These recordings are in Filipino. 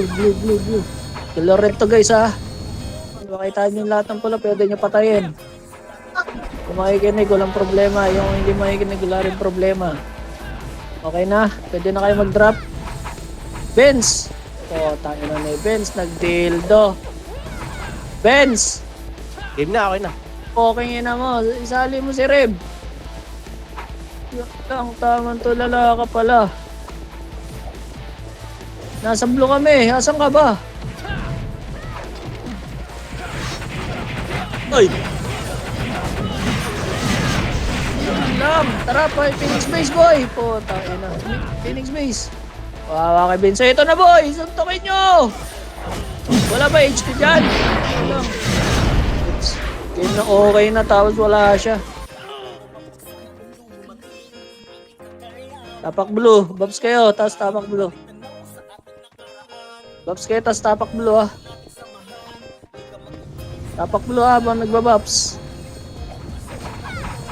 blue. Color red to guys ha. Kung makita nyo lahat ng pula, pwede nyo patayin. Kung makikinig, walang problema. Yung hindi makikinig, wala rin problema. Okay na? Pwede na kayo mag-drop. Benz! Oh, tayo na na Benz. Nag-dildo. Benz! Game na, okay na. Okay na mo. Isali mo si Reb. Yan lang, tamang tulala ka pala. Nasa blue kami. Asan ka ba? Ay! Yan lang. Tara pa, Phoenix Base boy. Po, tayo na. Phoenix Base. Wawa kay Benzo. Ito na boy. Suntokin nyo. Wala ba HP dyan? Wala. Game na okay na. Tapos wala siya. Tapak blue. Babs kayo. Tapos tapak blue. Babs kayo. Tapos tapak blue ah. Tapak blue ah. Habang nagbababs.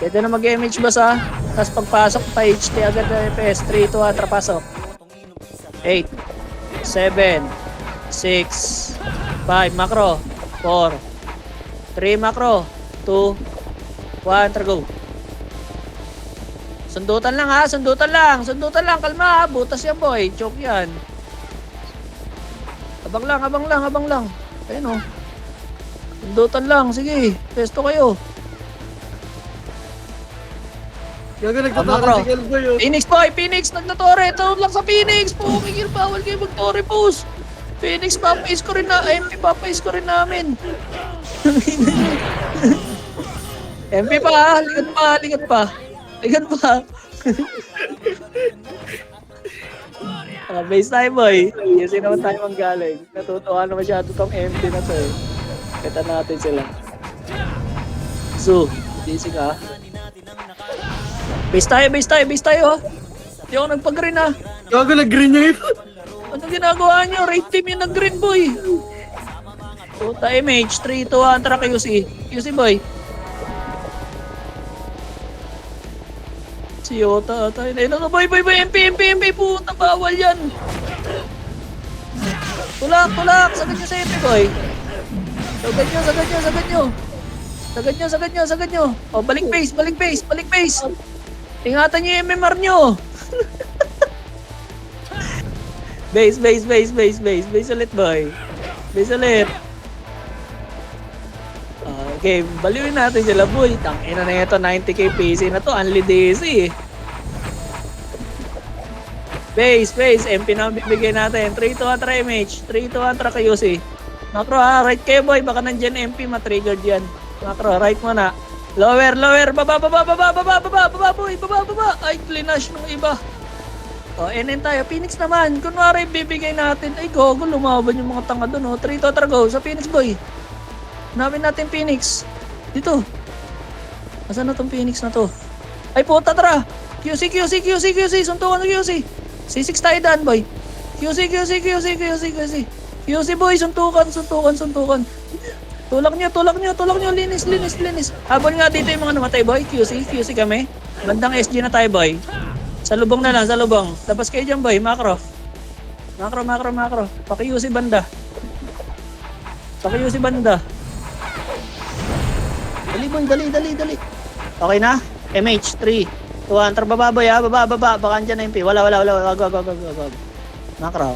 Pwede na mag-MH bas ah. Tapos pagpasok pa HT agad na FPS. 3, 2, atra pasok. 8, 7, 6, 5, macro, 4, 3, macro, 2, 1, tara go. Sundutan lang ha, sundutan lang, kalma ha, butas yan boy, choke yan. Abang lang. Ayun o. Sundutan lang, sige, pesto kayo. Gago nagtatara si Kelboy oh. Phoenix, nagtatore. Tawag lang sa Phoenix. Pumigil, bawal kayo mag-tore, boss. Phoenix, papais ko rin namin. MP pa, ha? Ligat pa. Base tayo, boy. Kasi naman tayo manggaling. Natutuwa na masyado tong MP na to eh. Kita natin sila. So, DC ka. Base tayo ha. Hindi ako nagpag-green ha. Gago nag-green niya ito. Anong ginagawa nyo? Raid team yung nag-green boy. Puta MH, 3, 2, 1, tara QC. QC boy. Si Yota tayo na. Ano boy, MP. Puta, bawal yan. Tulak. Sagad nyo sa MP boy. Sagad nyo. O, balik base. Ingatan nyo yung MMR nyo. Base ulit boy. Base ulit. Okay, baliwin natin sila boy. Tangina na ito, 90k PC na to. Only DC. Base. MP na ang bibigay natin. 3 to 1 try MH. 3 to 1 try QC. Macro ha, right kayo boy. Baka nandyan MP, matriggered yan. Macro, right mo na. Lower, baba boy, baba. Ay, klinash nung iba. O, NN tayo. Phoenix naman. Kunwari, bibigay natin. Ay, gogo, lumaban yung mga tanga doon. 3 to tara go sa Phoenix boy. Hanapin natin Phoenix. Dito. Asan na tong Phoenix na to? Ay, puta, tara. QC. Suntukan na QC. C6 tayo daan, boy. QC. QC, boy. Suntukan. Tulak nyo. Linis. Habang nga dito yung mga namatay, boy. QC kami. Bandang SG na tayo, boy. Sa lubong na lang, Labas kayo dyan, boy. Macro. Paki-QC banda. Dali, boy. Dali. Okay na? MH, 3, 2, 1. Tara, baba, boy, ha? Baba. Baka andyan na MP. Wala. Wag. Macro.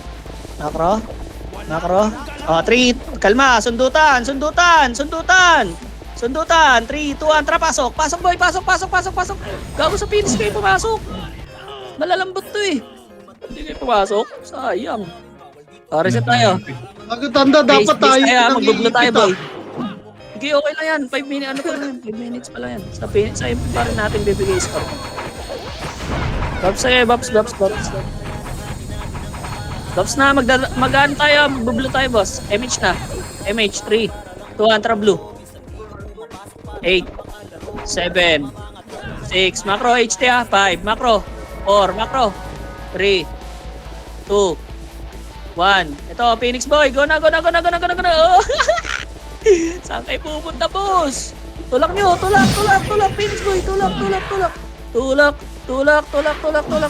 Oh, 3. Kalma. Sundutan. 3, 2, 1. Tara, pasok. Pasok, boy. Pasok. Gago sa Phoenix kayo pumasok. Malalambot to eh. Hindi kayo pumasok. Sayang. Reset tayo. Gago tanda dapat tayo. Magbublo tayo, boy. Sige, okay lang yan. 5 minutes. 5 minutes pala yan. Sa MP pa rin natin bibigay score. Babs tayo, Babs. Babs na, mag-aan tayo. Magbublo tayo, boss. MH na. MH, 3, 2, 1, tara blue. 8, 7, 6, macro, HT ha. 5, macro. 4, macro. 3, 2, 1. Ito, Phoenix boy. Go na. Oh. Saan kayo pupunta, boss? Tulak nyo. Phoenix boy. Tulak. Tulak.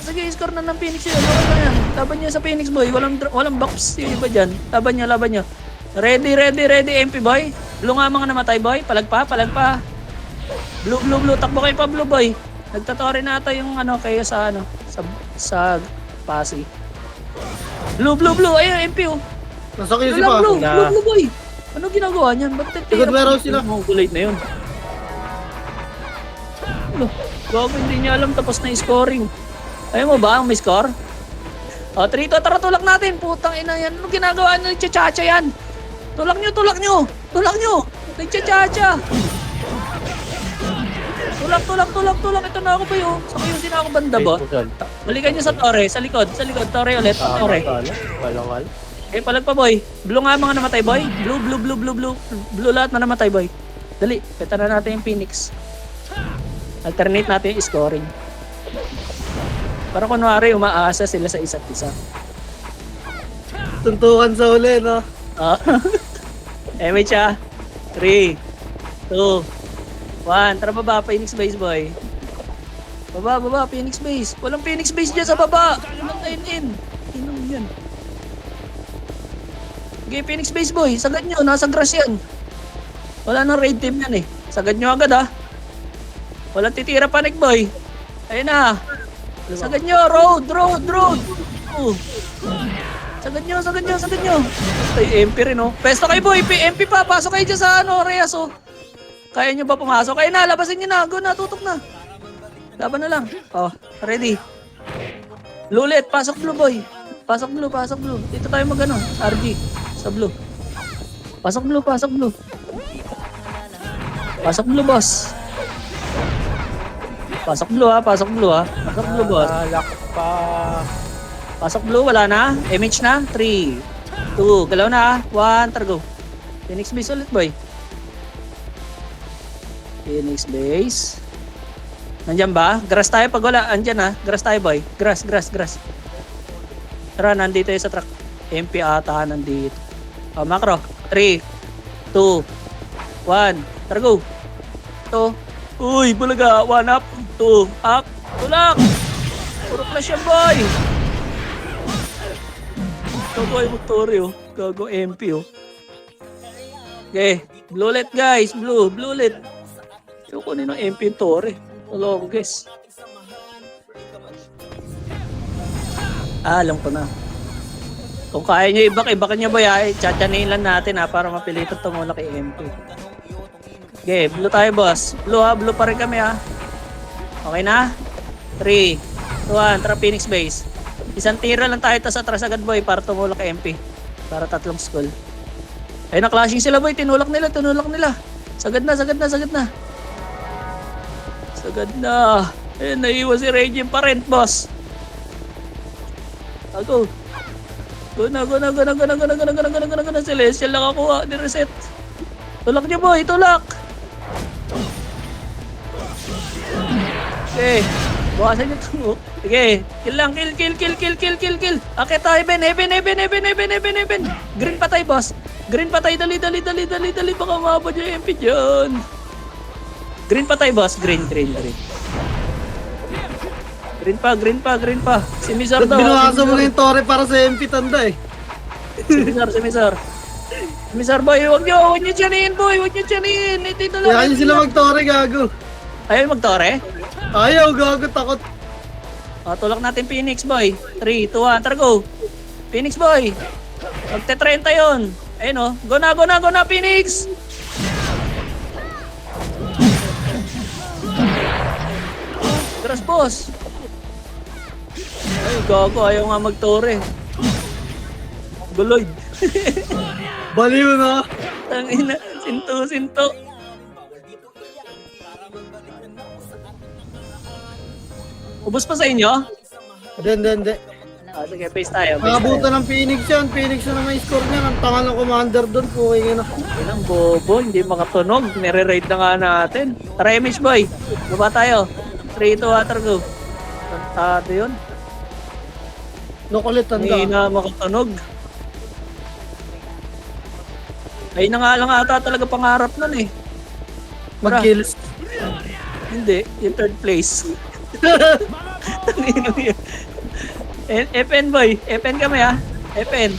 Sige, score na ng Phoenix yun. Okay na yan. Laban niya sa Phoenix boy. Walang box yung iba dyan. Laban niya. Ready, MP boy. Blue nga mga namatay boy. Palag pa. Blue. Takbo kayo pa blue boy. Nagtatori na ata yung kayo sa sa pasi. Blue. Ayun, MP oh. Nasa kayo si Blue Pa. boy. Ano ginagawa niyan? Ba't Likod warehouse sila. Mongolite na yun. Gago, hindi niya alam tapos na yung scoring. Ayaw mo ba ang may score? O, 3-2, tara tulak natin. Putang ina yan. Ano ginagawa niya? Nagchachacha yan. Tulak nyo. Nagchachacha. Tulak. Ito na ako ba yun? Sa kayo din ako banda ba? Balikan nyo sa Torre. Sa likod. Torre ulit. Torre. Walangal. Eh, palag pa boy. Blue nga mga namatay boy. Blue. Blue lahat na namatay boy. Dali, peta na natin yung Phoenix. Alternate natin yung scoring. Para kunwari umaasa sila sa isa't isa. Tuntukan sa uli, no? MH 3, 2, 1. Tara baba, Phoenix base boy. Baba, Phoenix base. Walang Phoenix base dyan sa baba. Walang in. Inong yan. Okay, Phoenix base boy. Sagad nyo, nasa grass yan. Wala nang raid team yan eh. Sagad nyo agad ha. Walang titira panic boy. Ayun na. Sagad nyo, road. Oh. Sagad nyo. Ay, MP rin oh. Pesto kayo boy, MP pa. Pasok kayo dyan sa Reyes oh. Kaya nyo ba pumasok? Kaya na, labasin nyo na. Go na, tutok na. Laban na lang. Oh, ready. Blue ulit, pasok blue boy. Pasok blue. Dito tayo mag RG. Sa blue. Pasok blue. Pasok blue boss. Pasok blue boss. Alak pa. Pasok blue, wala na. MH na. 3, 2, galaw na. 1, tara go. Phoenix base ulit boy. Phoenix base. Nandyan ba? Grass tayo pag wala. Andyan ha. Grass tayo boy. Grass. Tara, nandito yung sa truck. MP ata nandito. Oh, macro. 3, 2, 1. Tara go. Ito. Uy, bulaga. 1 up. 2 up. Tulak. Puro flash yan boy. Gago ay motor oh. Gago MP oh. Okay. Blue lit guys. Blue lit. Yung kunin ng MP yung Torre. Hello guys. Alam ko na. Kung kaya nyo ibak nyo ba yan, tsatsanilan natin ha para mapilitan tumula kay MP. Okay, blue tayo boss. Blue ha, blue pa rin kami ha. Okay na? 3, 2, 1, tara Phoenix base. Isang tira lang tayo tas atras agad boy para tumula kay MP. Para 3 skull. Ayun na, clashing sila boy. Tinulak nila. Sagad na. Ayun, naiiwan si Regime pa rin, boss. Go na. Celestial nakakuha. Ni-reset. Tulak niyo, boy. Tulak. Okay. Bukasan niyo ito. Okay. Kill lang. Kill. Akit tayo, Heaven. Green patay, boss. Dali. Baka mababa yung MP dyan. Green patay, boss. Green. Green pa. Si Mizar daw. Binukasan mo na yung Torre para sa MP tanda eh. Si Mizar. Mizar boy, huwag nyo tiyanin boy. Dito lang. Kaya nyo sila mag-Torre, gago. Ayaw mag-Torre? Ayaw, gago, takot. O, tulak natin Phoenix boy. 3, 2, 1, tara go. Phoenix boy. Magte-30 yun. Ayun o. Go na Phoenix. Grass boss. Ay, gago. Ayaw nga mag-Torre. Guloy. Baliw na. Tangina. Sinto. Ubus pa sa inyo? Hindi. Sige, face tayo. Nakabutan ng Phoenix yan. Phoenix na may score niya. Ang tanga ng commander doon. Puking na. Ilang bobo, hindi makatunog. Nire-rate na nga natin. Tara, MH boy. Baba tayo. 3 to water go. Tantado yun. Nakulit, tanda. Hindi na makatunog. Ay na nga lang ata talaga pangarap nun eh. Mag-kills. Hindi, yung third place. FN boy, FN kami ha. FN.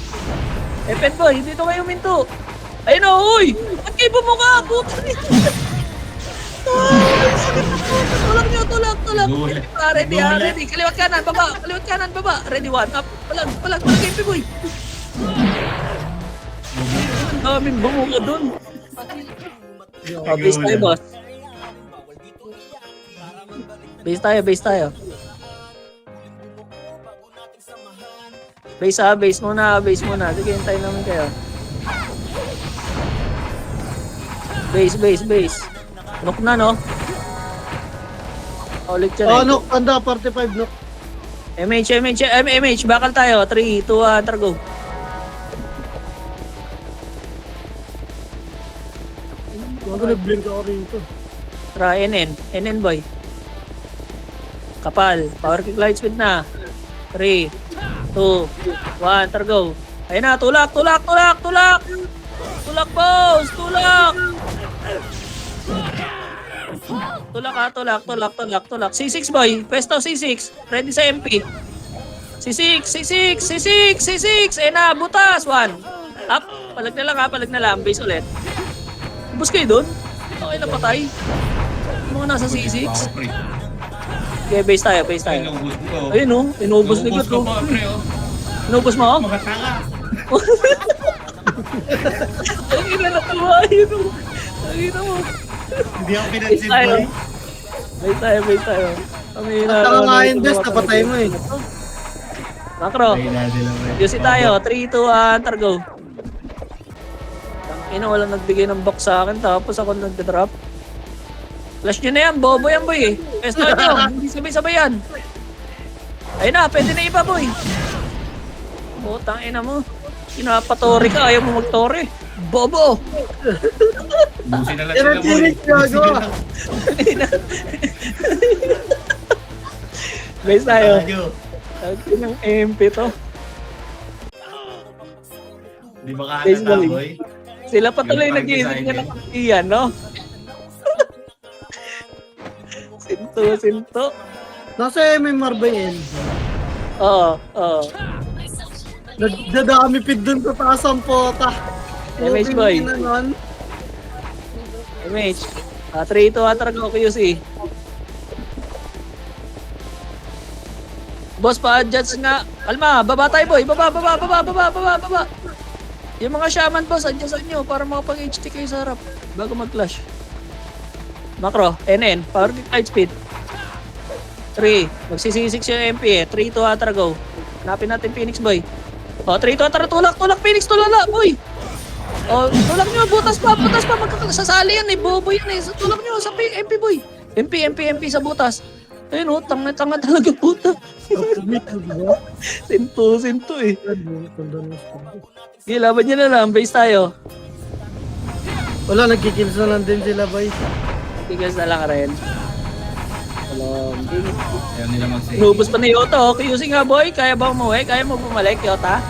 FN boy, dito kayo minto. Ayun o, uy! Ba't kayo bumuka? Puto nito. Ay, sakit na puto. Tulak nyo, tulak. Ready pa, ready ha, ready. Kaliwat kanan, baba. Ready, one up. Palag, MP boy. Ang daming bumuka dun. Base tayo, boss. Base tayo. Base muna. Sige, hintayin namin kayo. Base. Knock na, no? Ulit yan eh. Knock. Anda, 45 knock. MH, bakal tayo. 3, 2, 1, tara go. Bago nag-blink ako rito. Tara, NN boy. Kapal. Power kick light speed na. 3, 2, 1, tara go. Ayun na, tulak. Tulak, boss! Tulak! Tulak. C6 boy. Pesto C6. Ready sa MP. C6. Ayun na, butas. 1. Up. Palag na lang. Base ulit. Bus kayo dun? Okay na patay. Yung mga nasa C6. Okay, base tayo. Ayun o, inubos ni Gut. Inubos mo? Mga tanga. Ang ina na tawa. Ayun o. Ang ina mo. Hindi ako pinansin boy. Base tayo. Kami na. At nga ngayon, Des, napatay mo eh. Makro. Yusi tayo. 3, 2, 1, tara go. Ina, walang nagbigay ng box sa akin tapos ako nagda-drop. Flash nyo na yan, bobo yan boy eh. Pesto nyo, hindi sabay-sabay yan. Ayun na, pwede na iba boy. Putang ina mo. Kinapatore ka, ayaw mo magtore. Bobo! Busin na lang Yan sila ang boy. tinig gago. Guys tayo. Tayo. Ang ng MP to. Di ba Guys, kahalata boy. boy? Sila pa tuloy Yung nag-iisip design nga eh. ng iyan, no? Sinto. Nasa MMR ba yun? Oo. Dadami pid dun sa taas ang pota. MH boy. Puting ina nun. MH. 3 to atar ko QC. Boss pa-adjust nga. Kalma, baba tayo boy. Baba. Yung mga shaman boss, adjustan nyo para makapag-HT kayo sa harap bago mag-clash. Macro, NN, power kick light speed. 3, magsisisik yung MP eh. 3 to atar go. Hanapin natin Phoenix boy. 3 to atar, tulak Phoenix, tulala boy. Tulak nyo, butas pa, magkakasasali yan eh, bobo yan eh. Tulak nyo sa MP boy. MP sa butas. Ayun tanga talaga puta. Sinto eh. Sige, laban nyo na lang, base tayo. Wala, nagkikills na lang din sila boy. Tigas na lang rin. Ayaw nila mag-save. Inubos pa ni Yota, QC nga boy, kaya ba umuwi? Kaya mo bumalik, Yota?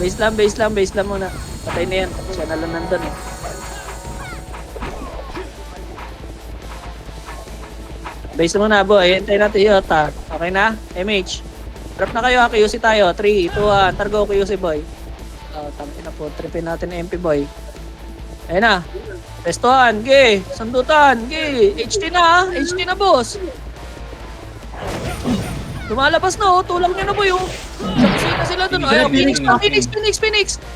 Base lang muna. Patay na yan, siya na lang nandun eh. Base muna boy, hintayin natin Yota. Okay na? MH. Drop na kayo, QC tayo. 3, 2, 1, targo QC boy. Tangin na po, tripin natin MP boy. Ayun na. Testuhan, ge. Sandutan, ge. HT na boss. Lumalabas na tulak nyo na boy Sakusina sila dun. Ayaw, Phoenix.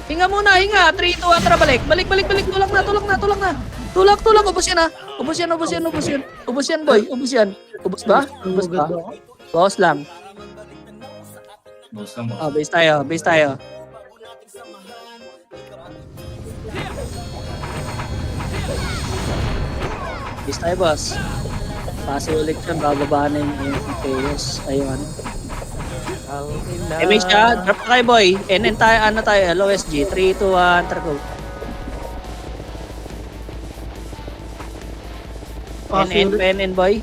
Hinga muna. 3, 2, 1, tara balik. Tulak na. Tulak. Ubus yan boy. Ubus ba? Bawas lang. Boss lang mo. Base tayo. Base tayo, boss. Pase ulit yan, bababa na yung chaos. Ayun. MH ka, drop na kayo, boy. NN tayo, LOSG. 3, 2, 1, tara go. NN, boy.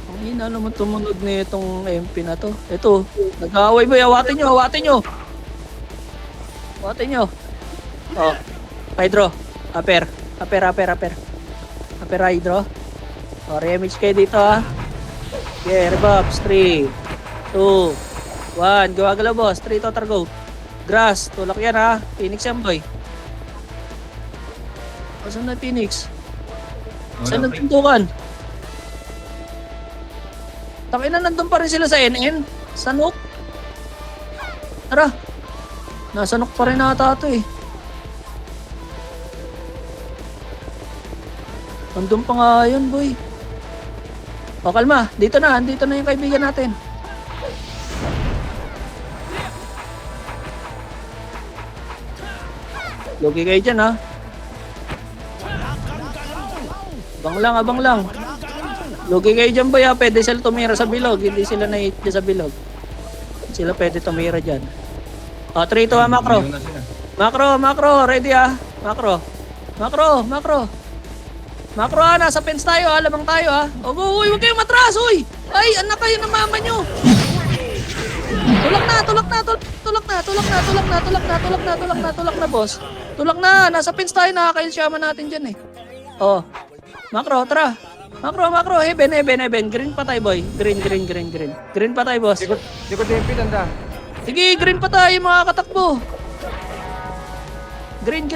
Ang ina naman tumunog na itong MP na to. Ito, nag-aaway, boy. Awatin nyo. Hydro. Aper, Hydro. Remage kayo dito ha. Okay, rebuffs. 3, 2, 1. Gawagalaw, boss. 3 total go. Grass. Tulak yan, ha. Phoenix yan, boy. Saan na Phoenix? Saan Wala, pre. nagtuntukan? Takina, nandun pa rin sila sa NN. Sa Nook. Tara. Nasa Nook pa rin ata ito eh. Nandun pa nga yun, boy. O, kalma. Dito na. Dito na yung kaibigan natin. Lugi kayo dyan, ha? Abang lang. Lugi kayo dyan, boy, ha? Pwede sila tumira sa bilog. Hindi sila na-hit dyan sa bilog. Sila pwede tumira dyan. O, 3, 2, macro. Ayun na sila. Macro. Ready, ha? Macro, ha? Nasa fence tayo, ha? Lamang tayo, ha? O, go, uy, huwag kayong matras, uy! Ay, anak kayo ng mama nyo! Tulak na, boss. Tulak na, nasa pins tayo, nakakailsyaman natin dyan eh. Oh, macro, tara. Macro, heaven. Green pa tayo, boy. Green. Green pa tayo, boss. Likod MP, tanda. Sige, green pa tayo, mga katakbo. Green.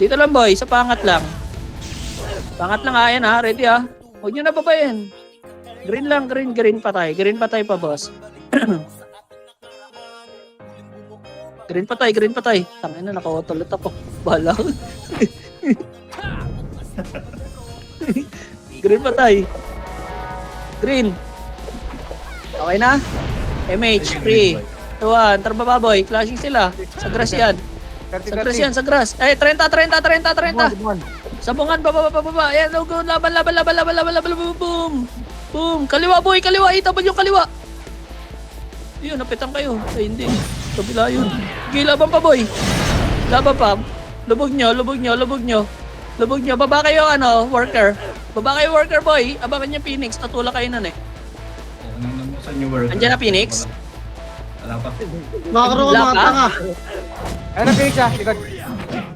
Dito lang, boy, sa pangat lang. Pangat lang, ayan ha, ready ha. Huwag nyo na babayin. Green lang, green pa tayo. Green pa tayo pa, boss. Green pa tayo. Tangin na, naka-autolot ako. Bahala. Green pa tayo. Green. Okay na? MH, 3, 2, 1. Tara baba, boy. Clashing sila. Sa grass yan. Sa grass. Ay, 30. Sabungan, baba. Ayan, go. Laban. Boom. Kaliwa, boy. Itabal yung kaliwa. Yun, napitan kayo. Ay, hindi. Kabila yun. Okay, laban pa, boy. Laban pa. Lubog nyo. Baba kayo, worker. Boy. Abangan yung Phoenix. Tatula kayo nun eh. Saan yung worker? Andyan na, Phoenix? Wala pa. Macro ka, mga tanga. Ayun na, Phoenix, likod.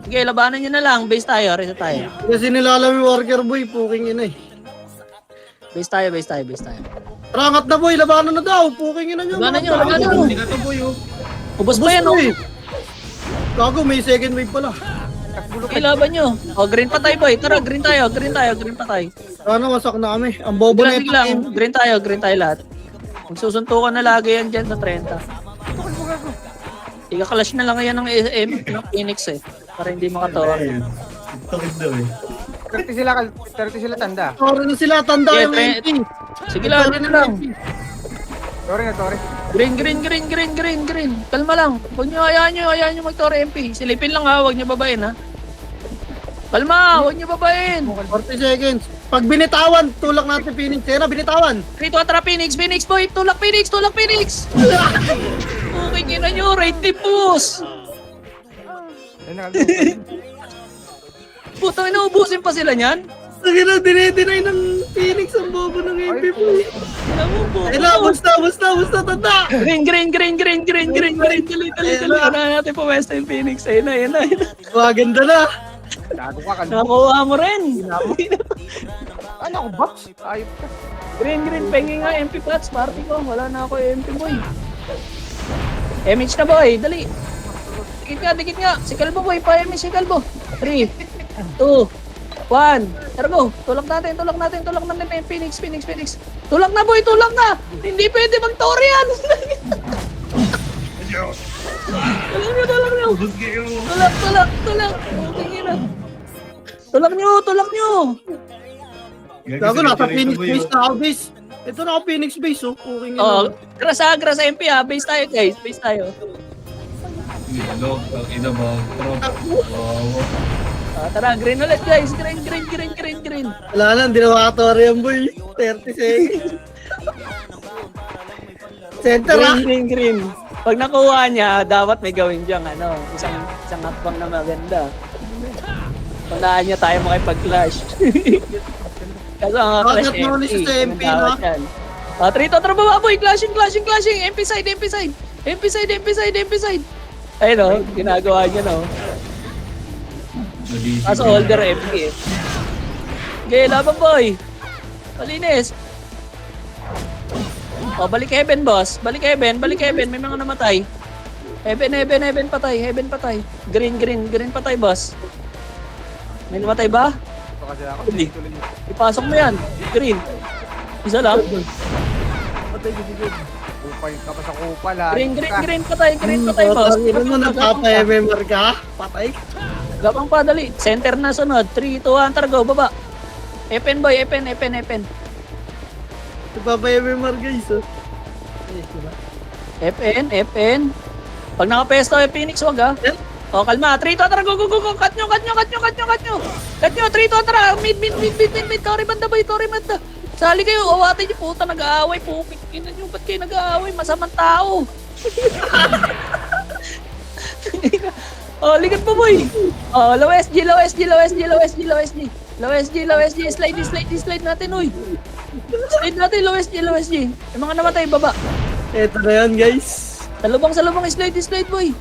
Okay, labanan nyo na lang. Base tayo, reset tayo. Kasi nilalam yung worker boy, puking ina eh. Base tayo. Rangat na boy, labanan na daw, puking ina nyo. Labanan nyo. Hindi na to, boy, oh. Ubus pa yan, oh. Gago, may second wave pala. Okay, laban nyo. O, green pa tayo, boy. Tara, green tayo. Sana wasak na kami. Ang bobo na Sige lang. Green tayo lahat. Magsusuntukan na lagi yan dyan sa 30. Ika-clash na lang yan ng Phoenix eh. Para hindi makatawa. Ayun. Tukid daw eh. 30 sila tanda. Sorry na sila, tanda Yeah, yung MP. Sige lang, ano lang. Sorry. Green. Kalma lang. Huwag nyo, hayaan nyo mag-Tore MP. Silipin lang ha, huwag nyo babayin ha. Kalma, huwag nyo babayin. 40 seconds. Pag binitawan, tulak natin Phoenix. Sera, binitawan. Rito atra Phoenix boy. Tulak Phoenix. Okay, kina nyo, rate team boss. Ayun na, kalbo. Putang inuubusin pa sila niyan. Sige na, dinay ng Phoenix ang bobo ng MP po. Kailan, basta, tanda. Green. Dali. Ano natin po West End Phoenix. Ayun na. Maganda na. Gago ka, kalbo. Nakuha mo rin. Ano ako, box? Ayop ka. Green. Pengi nga MP Pats. Party ko. Wala na ako MP boy. MH na boy. Dali. Dikit nga. Si Kalbo boy. Pa-MH si Kalbo. 3, 2, 1. Tara go. Tulak natin yung Phoenix. Tulak na boy. Hindi pwede mag-Tore yan. Tulak nyo. Ubus kayo. Tulak nyo. Gago, nasa Phoenix base na ako, base. Ito na ako Phoenix base, oh. Okay nga. Oh, grass MP ha. Base tayo guys. Look, ina ba? Wow. Tara, green ulit guys. Green. Wala na, hindi na makatore yan, boy. 30 seconds. Center, ah. Green. Pag nakuha niya, dapat may gawin diyang isang hakbang na maganda. Tandaan niya tayo makipag-clash. Kaso ang clash Bakit mo ulit sa MP, no? 3 to trabaho boy, clashing. MP side. Ayun o, ginagawa niya no. Kaso holder MP eh. Okay, laban boy. Malinis. O, balik Heaven, boss. Balik Heaven. May mga namatay. Heaven, patay. Heaven, patay. Green, patay, boss. May namatay ba? Ito kasi ako. Hindi. Tuloy. Ipasok mo yan. Green. Isa lang. Kupal ka pa sa kupal ha. Green, patay. Green, patay, boss. Ano mo, nagpapa-MMR ka? Patay. Gabang pa, dali. Center na sunod. 3, 2, 1, go. Baba. Epen, boy. Epen. Nagpapa-MMR guys, oh. Diba? FN. Pag nakapesto yung Phoenix, wag ha. O, kalma. 3, 2, go. Cut nyo. 3, 2, mid. Tori banda, boy. Sali kayo. Awatin nyo, puta. Nag-aaway. Pukikinan nyo. Ba't kayo nag-aaway? Masamang tao. Ligat mo, boy. Low SG. Slide natin, uy. Slide natin, low SG. Yung mga namatay, baba. Eto na yan, guys. Sa lubang, slide, boy.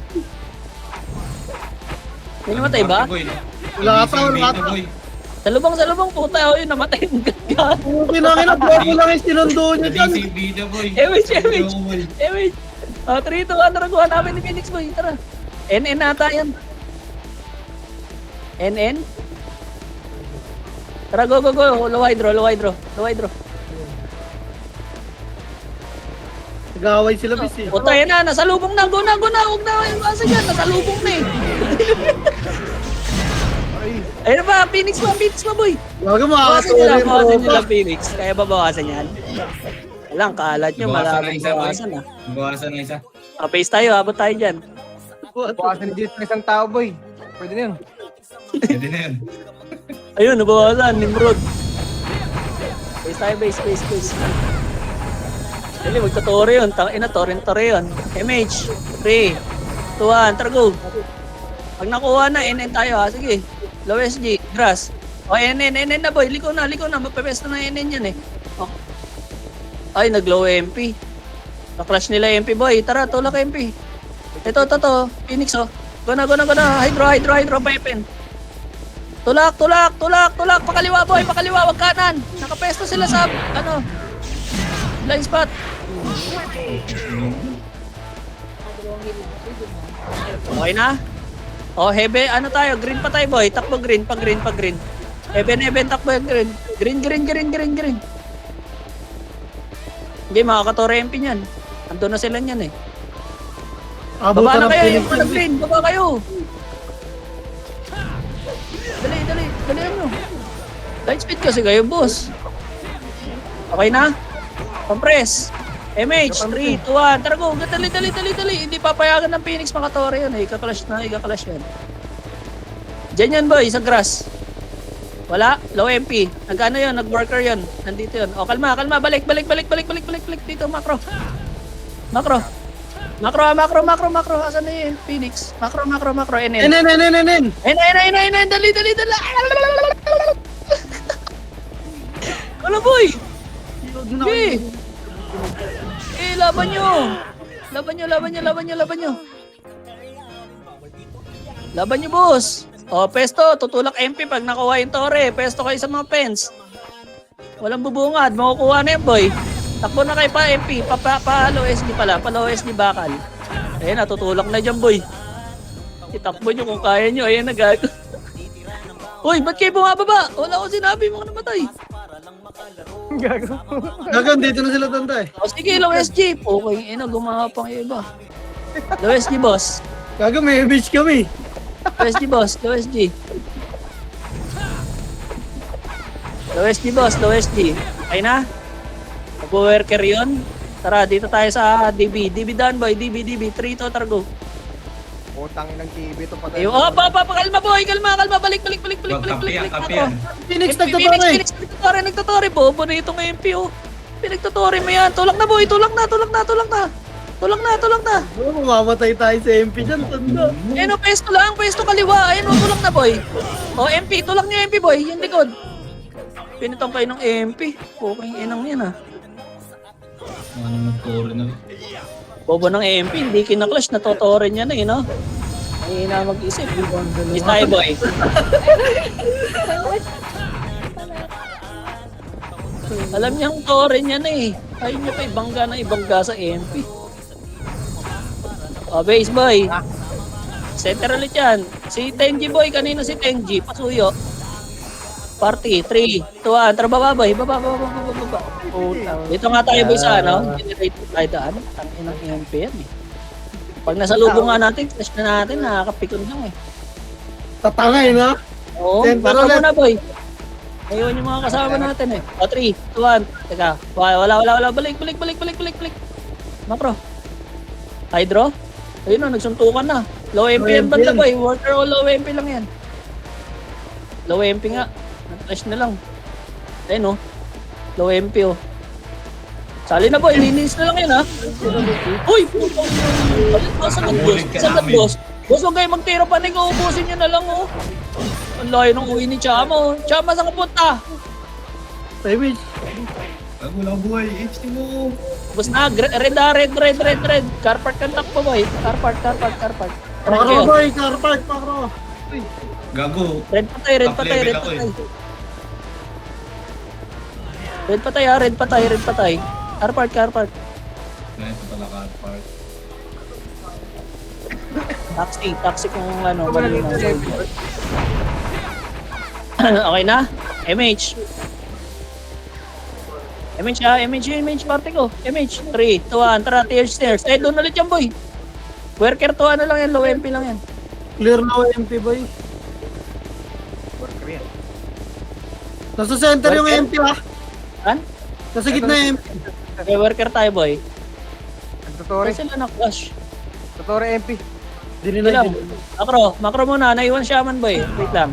May namatay ba? Wala ka, boy. Sa lubang, puta. Yun, namatay yung gaga. Kinangin na, bago lang yung sinundo nyo dyan. Nadisig video, boy. Wait. 3, 2, 1, kuha namin ni Phoenix, boy. Tara. NN ata yan. NN? Tara, go. Low hydro. Nag-aaway sila, bis eh. Puta, yan na. Nasalubong na. Go na. Huwag na yung basa dyan. Nasalubong na eh. Ayun na ba? Phoenix mo, boy. Bago Bawasan makakatuloy nyo lang, Phoenix. Kaya ba bawasan yan? Walang kalat nyo. Malamang bawasan na. Bawasan na isa. Pace tayo. Abot tayo dyan. Bukasan ni ng isang tao boy. Pwede na yun. Pwede na yun. Ayun, nabawasan. Nimrod. Base tayo, base. Dali, magtuturo yun. Tangina, tore yun. MH. 3, 2, 1, tara go. Pag nakuha na, NN tayo ha. Sige. Low SG, grass. O, NN na boy. Liko na. Magpepesto na NN yan eh. O. Ay, nag-low MP. Na-clash nila MP boy. Tara, tulak MP. Ito. Phoenix oh. Go na. Hydro, Pepen. Tulak. Pakaliwa boy, wag kanan. Nakapesto sila sa, blind spot. Okay na? Oh, Hebe, tayo? Green pa tayo boy. Takbo green, pag green. Heaven, takbo green. Green. Hindi, makakatore MP niyan. Ando na sila niyan eh. Baba na kayo, yung mga green. Baba kayo. Dali ano. Light speed kasi kayo, boss. Okay na? Compress. MH, 3, 2, 1. Tara go. Dali. Hindi papayagan ng Phoenix makatore yun eh. Ika-clash yan. Diyan yan boy, sa grass. Wala? Low MP. Nag-ano yun? Nag-worker yun. Nandito yun. O, kalma. Balik. Dito, macro. Asan na yun? Phoenix. Macro. NN. NN. Dali. Wala boy. Okay. Laban nyo, boss. O, pesto. Tutulak MP pag nakuha yung tore. Pesto kayo sa mga pens. Walang bubungad. Makukuha na yan, boy. Takbo na kayo pa, MP. Pa-low SD pala. Pa-low SD bakal. Ayan, natutulak na dyan, boy. Itakbo nyo kung kaya nyo. Ayan, nagago. Uy, ba't kayo bumababa? Wala ko sinabi, mga namatay. Gagan, dito na sila tanda eh. O, sige, low SG. Okay, gumapang yung iba. Low SG, boss. Gagan, may bitch kami. Low SG, boss. Low SG, boss. Okay na? Mag-worker yun. Tara, dito tayo sa DB. DB down, boy. DB. 3 to, tara go. Utang inang TV to patay. Ayun, kalma, boy. Kalma. Balik. Kapi yan. Phoenix, Phoenix, nagtutore. Bobo na itong MP, oh. Pinagtutore mo yan. Tulak na, boy. Tulak na. Oh, mamamatay tayo sa MP dyan, tanda. Ayun, pesto kaliwa. Ayun, tulak na, boy. O, MP. Tulak niyo, MP, boy. Yung likod. Pinitong kayo ng MP. Okay, inang yan, ah. Ano nagturo na. Bobo ng MP, hindi kinaklash, natotore niya na eh, no? Ay na mag-isip. Is tayo, boy. Alam niyang tore niya na eh. Ayaw niya pa ibangga sa MP. Base boy. Center ulit yan. Si Tenji boy, kanino si Tenji? Pasuyo. Party, 3, 2, 1. Tara baba boy. Baba. Dito nga tayo boy sa ano. Generate tayo daan. Tangin ng MP yan eh. Pag nasa lubong nga natin, flash na natin, nakakapikon lang eh. Tatangay na. Oo, Center baka ulit. muna boy. Ayun yung mga kasama natin eh. 3, 2, 1. Teka, wala. Balik. Macro. Hydro. Ayun o, nagsuntukan na. Low MP yan banda boy. Water o low MP lang yan. Low MP nga. Nag-flash na lang. Ayun o. Low MP o. Sali na boy, linis na lang yan ha. Uy! Sagad boss. Boss, huwag kayo magtira panig, uubusin nyo na lang oh. Ang layo ng uwi ni Chama oh. Chama, saan ka punta? Savage. Bago lang buhay. HP mo. Boss na, red. Car park kang takbo boy. Car park. Pakro boy, car park, pakro. Gago. Red patay. Top level ako eh. Red patay. Car park. Ganito pala car park. Taxi kung ano. Okay na? MH party ko. MH, 3, 2, 1, tara, stairs. Doon ulit yan boy. Worker to ano lang yan, low MP lang yan. Clear na MP boy. Worker yan. Nasa center yung Worker? MP ha. Han? Nasa gitna yung MP. Okay, worker tayo boy. Nagtutore. Kasi sila na-flash. Tutore MP. Dininay. Macro muna, naiwan shaman boy. Wait lang.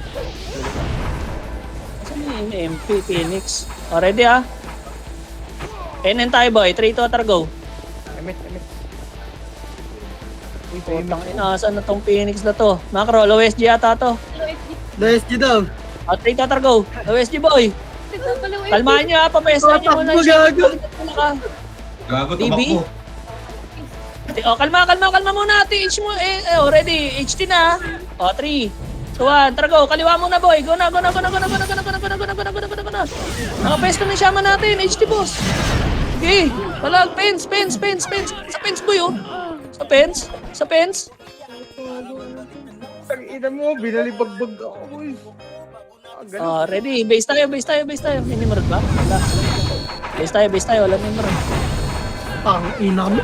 Saan yung MP, Phoenix? Ready ah? NN tayo boy, 3, 2, tara go. Emit. Putang ina, saan na tong Phoenix na to? Macro, low SG ata to. SG daw. 3, 2, tara go. Low SG boy. Kalmahan nyo ha, papesan nyo muna. Gago. Gago, DB? tumakbo. Kalma muna. TH mo, ready. HT na. 3, 2, 1, tara go. Kaliwa muna boy. Go na. Nakapesto na yung shaman natin. HT boss. Okay. Palag, fence. Sa fence boy oh. Sa fence. Ang ina mo, binalibagbag ako. Uy. Ready. Base tayo. May nimrod ba? Wala. Base tayo. Wala nimrod. Ang ina mo.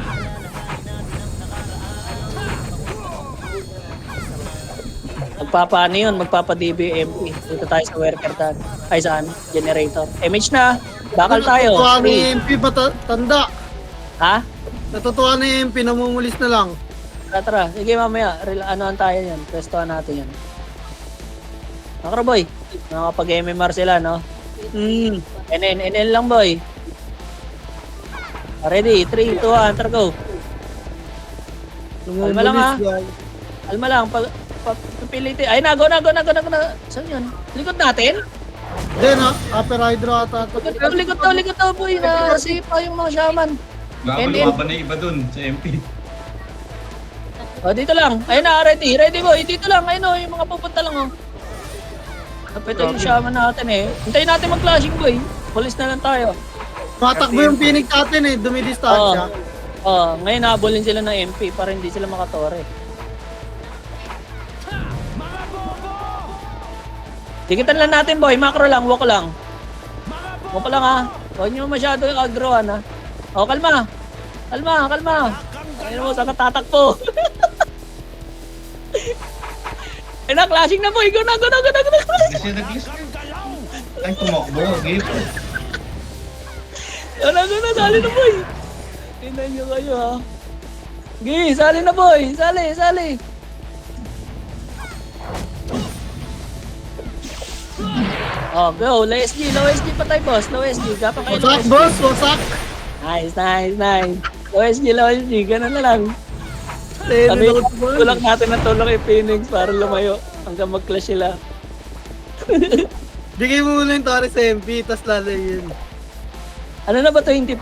Magpapa-DB MP. Dito tayo sa worker tan. Ay saan? Generator. MH na. Bakal tayo. Natutuwa na yung MP ba tanda? Ha? Natutuwa na yung MP, namumulis na lang. Tara. Sige mamaya. Anoan tayo yan. Prestohan natin yan. Macro boy. Nakapag-MMR sila no? NN lang boy. Ready? 3, 2, 1. Tara go. Alma lang ha. Alma lang. Pagpilitin. Ay, go na. Saan yun? Likod natin? Then upper hydro ata. Likod to, boy. Nasipa yung mga shaman. Gago, lumaban na yung iba dun sa MP. Dito lang. Ayun na, ready boy. Dito lang. Ayun yung mga pupunta lang oh. Napito yung shaman natin eh. Hintayin natin mag-clashing boy. Police na lang tayo. Matakbo yung Phoenix natin eh, dumidistansya. Ngayon nahabulin sila ng MP para hindi sila makatore. Dikitan lang natin boy, macro lang, walk lang. Walk lang ha. Huwag nyo masyado yung agroan ha. Kalma. Ayun mo, saan ka tatakpo? Ayun na, clashing na boy. Go na. Kasi nag-list ay tumakbo. Gip. Go na, sali na boy. Tingnan nyo kayo ha. Gi, sali na boy. Sali. Go. Low SG pa tayo boss. Low SG. Gapa kayo. Wasak boss, wasak. Nice. Low SG. Ganun na lang. Sabi, tulak natin ng tulak kay Phoenix para lumayo hanggang mag-clash sila. Bigay mo muna yung Torres MP, tas lalayin. Ano na ba 25?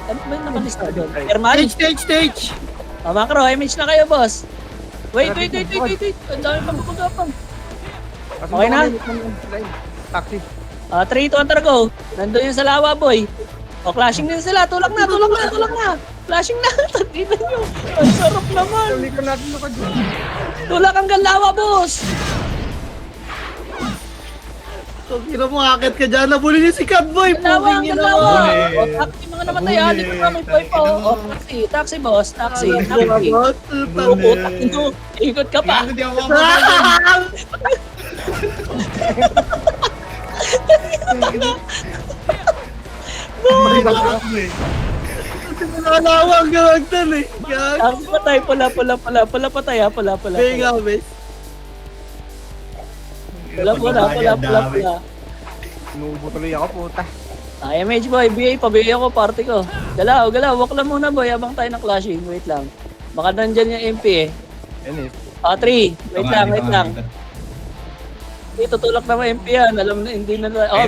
Ano ba yung nakalista doon? Herman? Stage! Macro, image na kayo boss. Wait. Ang dami pang pagkapang. Okay na? Taxi. 3, 2, 1, go. Nandun yung sa lawa, boy. O, clashing din sila. Tulak na. Flashing na. Tagina nyo. Ang sarap naman. Tuloy ko natin lukad. Tulak hanggang lawa, boss. Tangina mo, akit ka dyan. Nabuli niya si Catboy. Lawa, Puging hanggang ina lawa. mo. O, taxi mga namatay. Dito ka, may boy pa. O, taxi, boss. Taxi. Boss, Putak nyo. Ikot ka pa. Hindi ako mapapagod. Nalawang gawagtan eh. Gag. Taxi patay. Pula patay, ha. Pula. Venga, bes. Pula. Inuubo tuloy ako, puta. MH boy, BA, pabiay ako, party ko. Galaw. Walk lang muna boy, habang tayo ng clashing. Wait lang. Baka nandyan yung MP eh. Yan eh. 3. Wait lang. Tutulak na mga MP yan. Alam na, hindi na. Oh,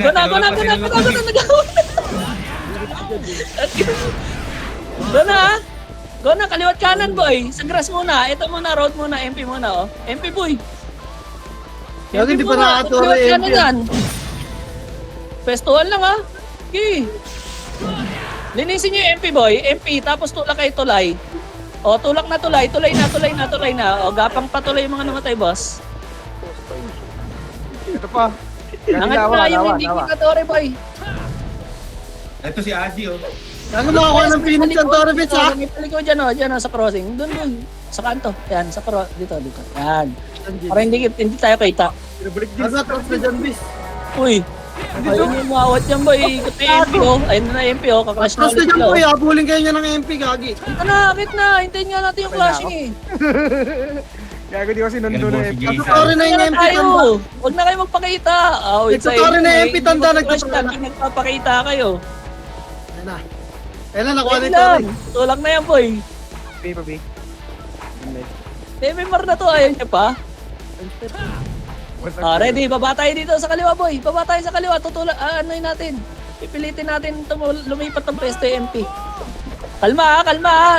gana. Gana, kaliwat kanan boy. Sa grass muna. Ito muna, road muna. MP muna, oh. MP boy. Gag, hindi pa nakaturo Kaliwat yung kanan yan. Pestuhan lang, ha. Okay. Linisin nyo yung MP boy. MP, tapos tulak kayo tulay. O, tulak na tulay. Tulay na. O, gapang patuloy yung mga namatay, boss. Ito pa. Angat na yung hindi kikatore, boy. Ito si Adi, oh. Ano makakuha ng Phoenix ang Torres, ha? May paliko dyan, sa crossing. Doon. Sa kanto. Yan, dito. Yan. Para hindi tayo kita. Ano, tapos na dyan, bis. Uy. Ayun yung mawat yan, boy. Ikot na yung MP, oh. Ayun na MP, oh. Kaklash na Tapos na ulit dyan, sila, boy. oh. Habulin kayo niya ng MP, gagi. Kita na, Hintayin nga natin yung clashing, eh. Gago di ko sinundo na eh. Nagtuturi na yung Kaya MP tayo. tanda. Huwag na kayo magpakita. Nagtuturi na yung MP tanda, nagtuturi. Nagpapakita kayo. Ayan na. Ayan na, nakuha Ayun ni lang. Tori. Tulak na yan, boy. Pabi. MMR na to, ayaw niya pa. Ready, baba tayo dito sa kaliwa, boy. Baba tayo sa kaliwa, tutulak, ano'y natin. Pipilitin natin lumipat ng pwesto yung MP. Kalma,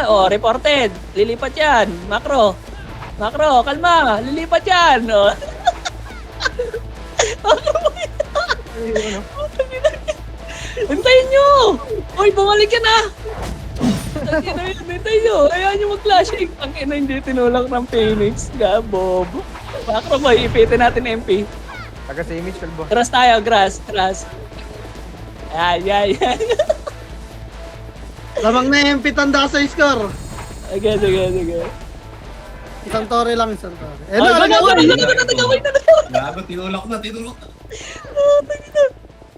O, reported. Lilipat yan. Macro, kalma. Lilipat yan. O. Hintayin nyo! Uy, bumalik yan, ah! Hintayin nyo. Ayaw nyo mag-flashing. Ang ina hindi tinulak ng Phoenix. Gabob. Macro, boy. Ipitin natin MP. Taga sa image, kalbo. Grass tayo, grass. Yan. Lamang na yung MP tanda sa score. Sige. Isang Tori lang, isang Tori. Eh, Ay, nagawin! nagawin na. Gago, tinulak na.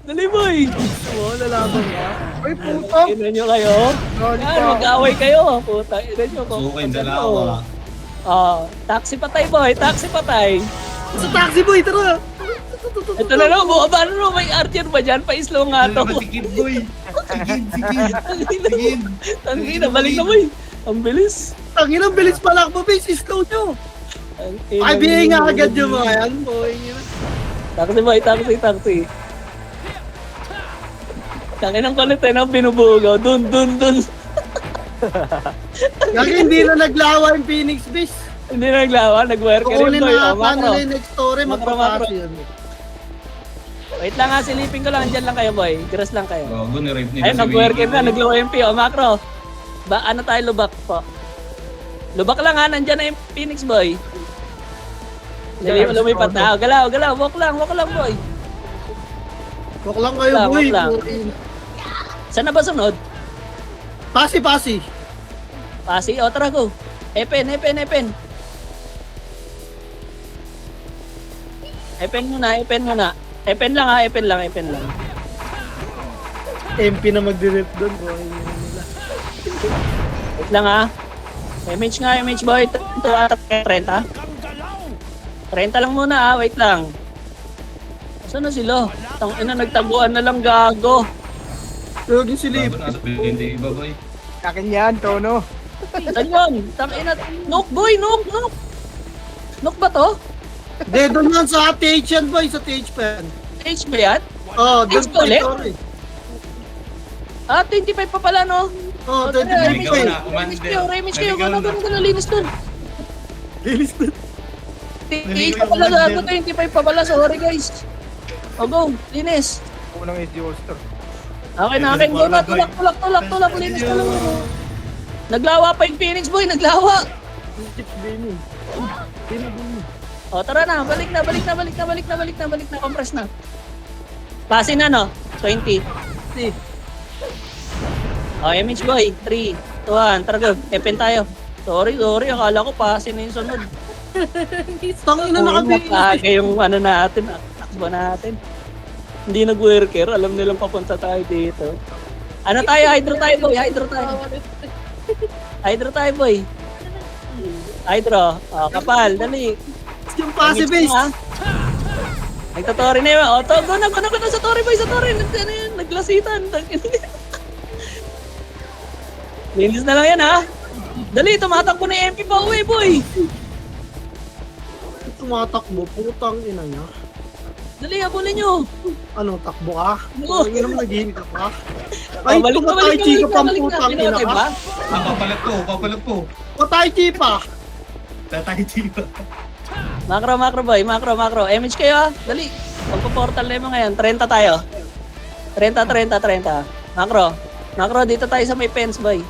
Dali, boy. Oo, lalaban ka. Ay, puta. Ina nyo kayo. Yan, mag-away kayo. Puta, ina nyo. Sukin sa lawa. Taxi patay, boy. Taxi patay. Sa taxi, boy, tara! Ito na lang, buka no? May archer ba dyan? Pa-slow nga to. Si Kid Boy. Sige. Tangina, balik na, boy. Ang bilis. Tangin ang bilis palakbo, base, slow nyo! Ay, bigay nga agad yung mga yan, boy. Taxi, boy. Taxi. Tangin ang kulit eh, no? Binubugaw. Dun. Gagi, hindi na naglawa yung Phoenix, base. Hindi na naglawa, nag-wire ka rin, Kukunin boy. na O, macro. nila yung next story, Macro. magpapasok yun. Wait lang ha, silipin ko lang. Diyan lang kayo, boy. Grass lang kayo. Gago, ni-rape nila Ay, si nag-wire Winky, na. boy. Nag-low MP, o, macro. Ano tayo, lubak po. Lubak lang ha, nandyan na yung Phoenix, boy. Lumipat na. Galaw. Walk lang, boy. Walk lang kayo, Walk boy. lang. Saan na ba sunod? Pasi. Pasi, o, tara, go. Epen. Epen muna. Epen lang ha, epen lang. MP na magdirip doon, boy. Wait lang ha. MH boy. Ito ata 30. 30 lang muna ha, wait lang. Saan na sila? Tangina, nagtaguan na lang, gago. Huwag yung silip. Gago, nasa hindi iba, boy. Kakin yan, Tono. Saan yun? Tangina, Nook boy, Nook. Nook ba to? De, doon yan sa TH yan, boy. Sa TH pa yan. H ba yan? Oh, doon TH pa ulit? story. 25 pa pala, no? Oh, Tara, 25 remix pa kayo. Commander. Remix kayo. Naligaw na. Gano'n linis dun. Linis na. TH pa pala, gago. 25 pa pala. Sorry, guys. O, go. Linis. ng SD All-Star. Okay na akin. Go na. Tulak. Linis ka lang. Naglawa pa yung Phoenix boy. Naglawa. Chips Benny. O tara na. Balik na. Compress na. Pase na no. 20. O image boy. 3, 2, 1. Tara go. Epen tayo. Sorry. Akala ko pase na yung sunod. Tangina na kami. Nakakaga yung ano natin. Takbo natin. Hindi nag-worker. Alam nilang papunta tayo dito. Ano tayo? Hydro tayo boy. Hydro tayo boy. Hydro. O kapal. Dali. Yung passive base. Nagtatori na yun. O, go na sa tori boy, naglasitan. Linis na lang yan ha. Dali, tumatakbo na yung MP pa uwi boy. Tumatakbo, putang ina niya. Dali, habulin nyo. Anong takbo ka? Oo. Ang ina mo naghihin ka pa. Ay, Balik na, tumatay chika pang putang ina Binote ka. ba? Papalag ko. Patay chipa. Tatay Chico. Macro boy, macro. MH kayo ha. Dali. Magpa-portal na mo ngayon. 30 tayo. 30. Macro, dito tayo sa may fence boy.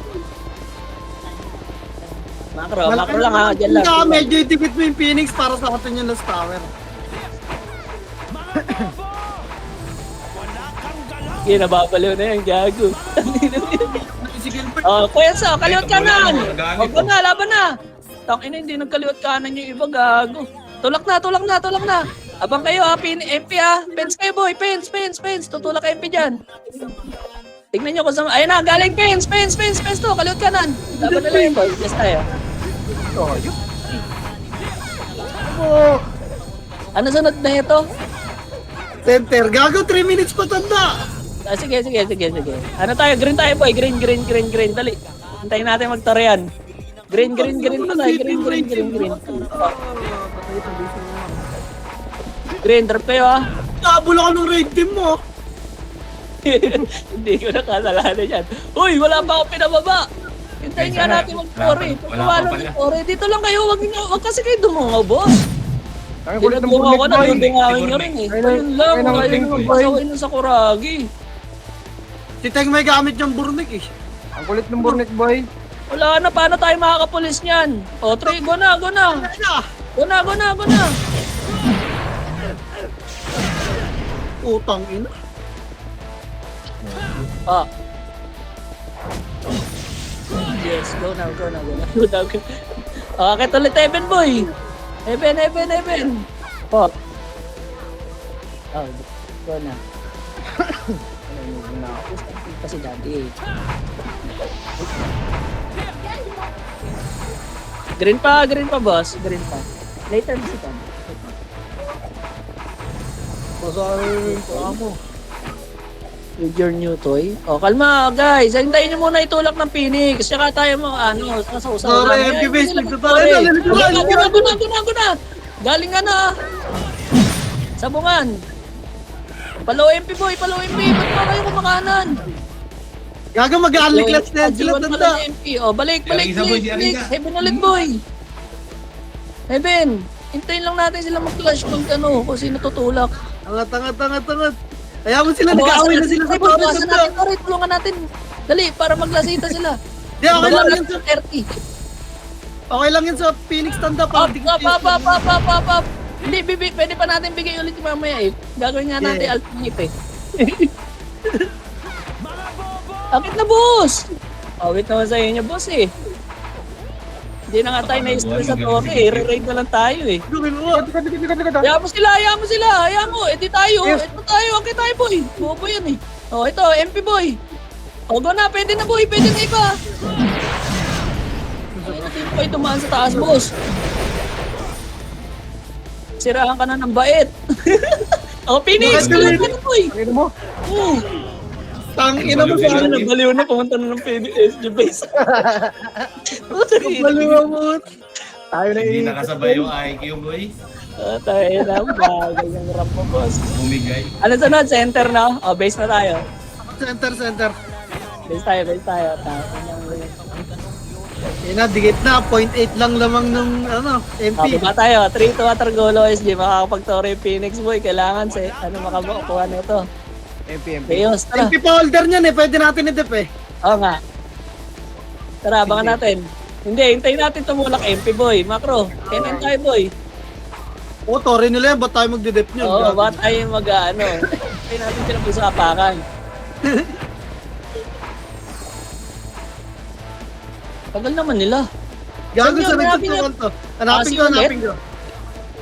Macro lang ha. Diyan lang. Hindi, medyo itipid mo yung Phoenix para sa atin yung last tower. Sige, nababaliw na yan. Gago. Si Gilbert. Oh, Kuya Sa, kaliwat kanan. Gago. Opo na, laban na. Tangina, hindi nagkaliwat kanan yung iba, gago. Tulak na. Abang kayo ha, MP ha. Pens kayo boy, pens. Tutulak MP dyan. Tignan nyo kung saan. Ayun na, galing pens to. Kaliwat kanan. Laban na lang boy. Yes tayo. Oh, Ano sunod na ito? center. Gago, 3 minutes pa tanda. Sige. Ano tayo? Green tayo boy. Green. Dali. Hintayin natin magtarian. Green pa tayo. Green. Green, drop kayo ha. Nakabula ka ng raid team mo. Hindi ko nakasalanan yan. Uy, wala pa ako pinababa. Hintayin nga natin mag-tore. Pagkawala ng tore. Dito lang kayo. Wag kasi kayo dumungaw, boss. Ang kulit ng Pinagbumaw ko Burnet na. Boy. Dudungawin nyo rin eh. Ayun lang. Ayun lang. Pasawin nun sa Kuragi. Si Teng may gamit yung burnik eh. Ang kulit ng Burnet Boy. Wala na. Paano tayo makakapulis niyan? O, 3. Go na. Utang ina. Ah. Yes, go na. Okay, ulit Eben boy. Eben. Oh. Oh, go na. Kasi daddy eh. Green pa boss. Green pa. Later bisikan. Pasay pa mo. With your new toy. Oh, kalma guys. Hintayin nyo muna itulak ng Phoenix. Tsaka tayo mo, sasaw-saw Sorry, lang. MP base, Ayan, nagtataray na, Go na. Galing ka na. Sabungan. Palo MP boy, Ba't pa kayo kumakanan? Gago mag-unlock last na sila G1 tanda. pala yung MP. Oh, balik. Yung isa, boy, si Balik. Ariga. Heaven ulit boy. Heaven. Hintayin lang natin sila mag-clash kung kung sino tutulak. Tangat. Kaya mo sila, nag-aaway na sila sa tower Bawasan tanda. natin, Tori. Tulungan natin. Dali, para maglasita sila. Di, okay lang yun sa, 30. okay lang yun sa Phoenix tanda. Up. Hindi, pwede pa natin bigay ulit mamaya eh. Gagawin nga natin Yeah. alternate eh. Akit na, boss! Awit naman sa inyo, boss eh. Hindi na nga tayo na-stress sa Tori eh. Re-raid na lang tayo eh. Gawin mo. Hayaan mo sila. Hayaan mo. Edi tayo. Ito tayo. Okay tayo, boy. Bobo yan eh. Oh, ito. MP boy. O, go na. Pwede na, boy. Pwede na iba. Ito yung boy. Tumaan sa taas, boss. Sirahan ka na ng bait. O, Phoenix. Kailan ka na, boy. Ano mo? Tangina mo sa Ano akin. na, baliw na. Pumunta na ng Phoenix SG base. Baliwa mo. Tayo na Hindi nakasabay yung IQ, boy. Tayo na. Bagay yung rap mo, boss. Bumigay. Ano sunod? Center na? O, base na tayo. Center. Base tayo. Tapos Yan na, digit na. 0.8 lang lamang nung MP. baba tayo. 3 to water goal OSG. Makakapag-toro yung Phoenix boy. Kailangan makakuha na ito. MP. Chaos, tara. MP pa holder niyan eh, pwede natin i-dep eh. Oo nga. Tara, abangan natin. Hindi, hintayin natin tumulak MP boy. Macro, NN tayo boy. Oo, Torre nila yan, ba't tayo magde-dep niyan? Oo, ba't tayo mag-ano? Hintayin natin silang sa apakan. Tagal naman nila. Gago Saan sa yun? Hanapin nagtutukan yun. to. Hanapin ko, Ah, si hanapin ko.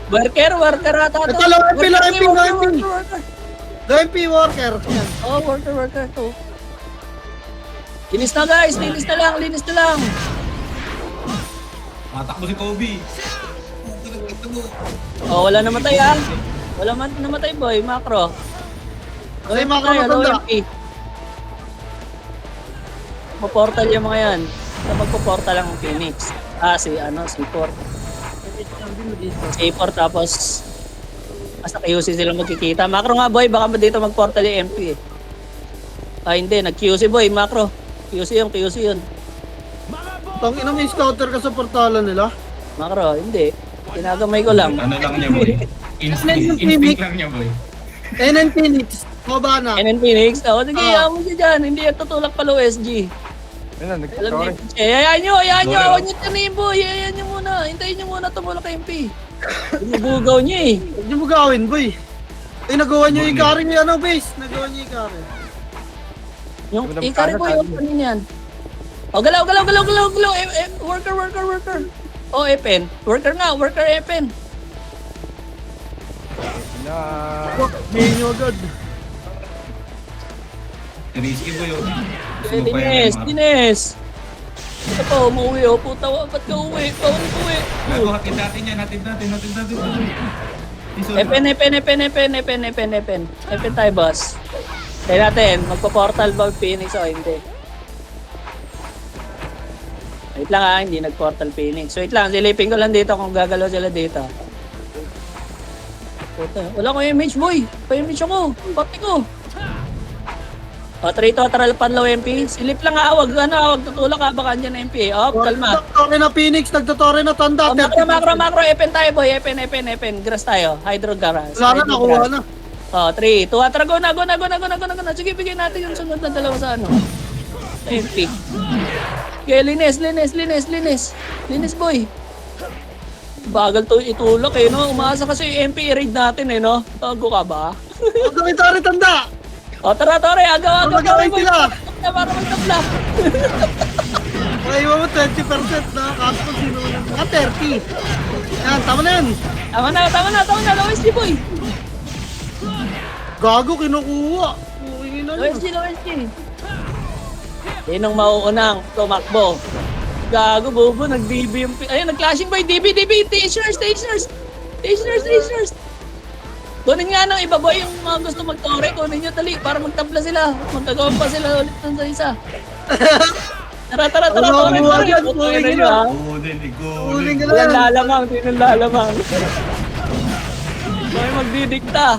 Worker ata to. Ito, low MP, low MP, low Worker, MP. worker. Go MP worker. Yan. Oh, worker to. Linis na guys, linis na lang. Matakbo si Kobe. Oh, wala namatay ah. Wala man namatay boy, Macro. Ay, Macro Tayo, low matanda. MP. Maportal yung mga yan. So, magpo-portal lang ang Phoenix. Si C4. C4 tapos basta QC sila magkikita. Macro nga boy, baka dito mag-portal yung MP eh. Hindi, nag-QC boy, Macro. QC yun. Tang ina, may scouter ka sa portalan nila. Macro, hindi. Ginagamay ko lang. Ano lang niya, boy? Instinct lang niya, boy. NN Phoenix. Baba na. NN Phoenix. Sige, mo siya dyan. Hindi yan tutulak pala SG. Ayun na, Alam sorry. niyo, hayaan nyo. Sorry, Huwag nyo tanin boy. Hayaan nyo muna. Hintayin nyo muna tumulak MP. Bugaw nyo eh. Huwag niyo mo gawin, boy. Ay, nagawa niyo yung Ikari niyo, base. Nagawa niyo yung Ikari. Yung Sabi ng ikari ko kanan, yung kanin yan. Galaw. Worker. Epen. Worker nga, Epen. Na. Wak, hindi niyo agad. Risky, boy. oh. Dines. Ito pa, umuwi puta. Ba't ka uwi? Uwi. Gago, hatid natin yan. Hatid natin. Epen. Epen tayo, boss. Tayo natin, magpa-portal ba Phoenix o hindi? Wait lang hindi nag-portal Phoenix. Wait lang, silipin ko lang dito kung gagalaw sila dito. Puta, wala ko image boy. Pa-image ako. Pati ko. Trito, tralpan low MP. Silip lang awag. Tutulak ka baka dyan MP. Kalma. Nagtotore na Phoenix, nagtotore na Tanda. Macro. Epen tayo boy. Epen. Grass tayo. Hydro garage. Wala na, nakuha na. 3, 2, tara, go na. Sige, bigyan natin yung sunod na dalawa sa MP. Okay, linis, boy. Bagal to itulak eh, no? Umaasa kasi yung MP i-raid natin eh, no? Tago ka ba? Tore, Tanda. Tara, Tore, agaw. Magagawin sila. Para magtabla. Okay, iwan mo 20% na. Kaso kung sino na. 30. Yan, tama na yan. Tama na. Lawis si boy. Gago, kinukuha. Uwi na Lawis. Yan ang mauunang tumakbo. Gago, bobo, nag-DB yung... Ayun, nag-clashing boy, DB, Stationers. Kunin nga ng iba boy, yung mga gusto mag-tore, kunin nyo tali, para magtabla sila. Magkagawa pa sila ulit ng sa isa. Tara, tore. Uling ka na. Uling ka na. Walang lalamang. Boy, magdidikta.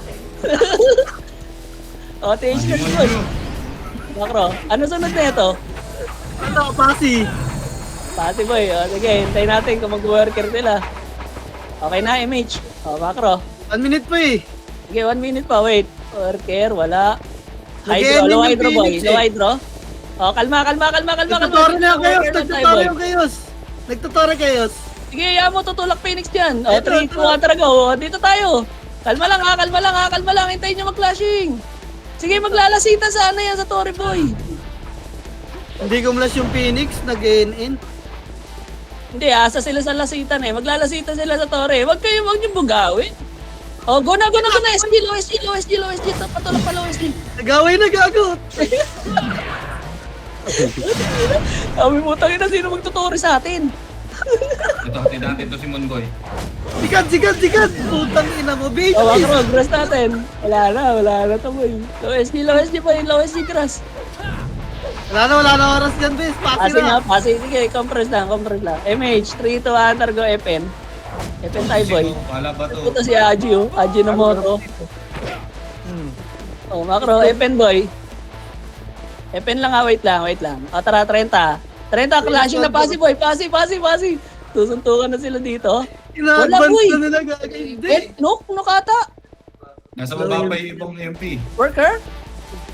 Stationers boy. Macro, ano sunod na ito? Ano, Pasi. Pati boy, sige, hintayin natin kung mag-worker sila. Okay na, MH. Macro. 1 minute pa eh. Sige, 1 minute pa, wait. Worker, wala. Nag-ending Low yung hydro boy, Phoenix, low eh. hydro. Kalma. Nagtotore na kayo. Nagtotore kayo. Sige, mo tutulak Phoenix dyan. Ito, 3, ito. 2, 1, tara go. Dito tayo. Kalma lang. Hintayin nyo mag-flashing. Sige, maglalasita sa yan sa Torre boy. Hindi gumlas yung Phoenix, nag-in. Hindi, asa sila sa lasitan eh. Maglalasita sila sa Torre. Huwag nyo bugawin. Go na. Low SG. Patulak pa low SG. Nagaway na gago. Kami putang ina, sino magtuturi sa atin? Ito, hatid natin to si Monboy. Sikat. Putang ina mo, baby. Macro, grass natin. Wala na to boy. Low SG boy, low SG grass. Wala na oras dyan, bes. Pasi na. Pasi. Sige, compress lang. MH, 3 to 1, go Epen. Epen tayo boy. Wala ba to? Ito si Aji Aji na moto. Macro, Epen boy. Epen lang wait lang. Tara, 30, clashing na pasi boy. Pasi. Susuntukan na sila dito. Wala Ina-advance boy. na nila gago. Hindi. Nokata. Nasa baba pa yung ibang MP. Worker?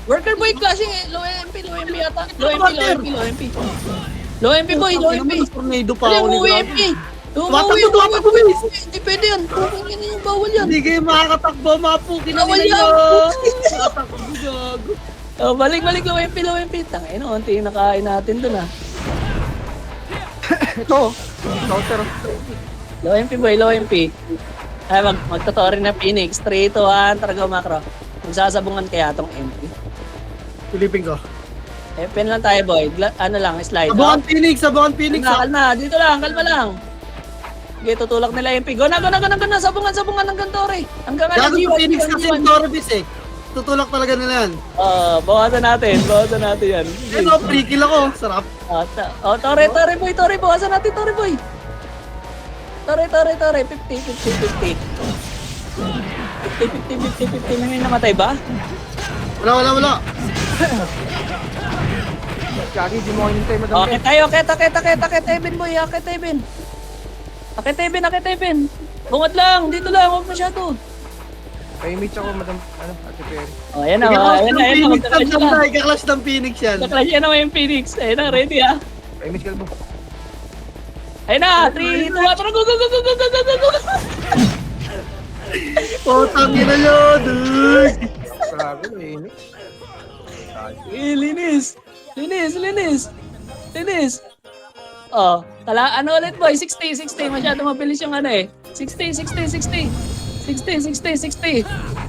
Worker boy, clashing eh. Low MP yata. Low MP. Low MP boy, low MP. Tornado pa Dali, ako ni umuwi Grab. MP. Tumatakbo, Hindi pwede yan. Pupingin na yung bawal yan. Hindi kayo makakatakbo, mapukin na Bawal nila yan. yun. Makatakbo, gago. Oh, balik, low MP. Tangin, unti yung nakain natin dun ah. Ito. Counter. Low MP boy, low MP. Ay, magtotori na Phoenix. 3, 2, 1, Targo Macro. Magsasabungan kaya tong MP. Pilipin ko. Pen lang tayo boy. Ano lang, slide. Sabukan Phoenix. Kalma. Dito lang, kalma lang. Okay, tutulak nila MP. Go na. Sabungan ng Gantore. Hanggang Gago G1, sa Phoenix kasi G1. yung Torobis eh. Tutulak talaga nila yan. Bawasan natin yan. Ito, free kill ako. Sarap. Tore boy. Bawasan natin, Tore boy. Tore. 50. 50. May namatay ba? Wala. Gagi, di mo hinintay madam. Okay tayo, akit Eben boy, akit Eben. Bungad lang, dito lang, huwag masyado. May image ako madam. Ano? Ate Perry. Ayan na, magka-clash na. Ika-clash ng Phoenix yan. Magka-clash yan naman yung Phoenix. Ayan na, ready ah. May image kalbo. Ayun na, 3, 2, 1, go! Potang ina nyo, dude. Grabe, may image. Linis. Ano ulit boy? 60. Masyado mabilis yung ano eh. 60.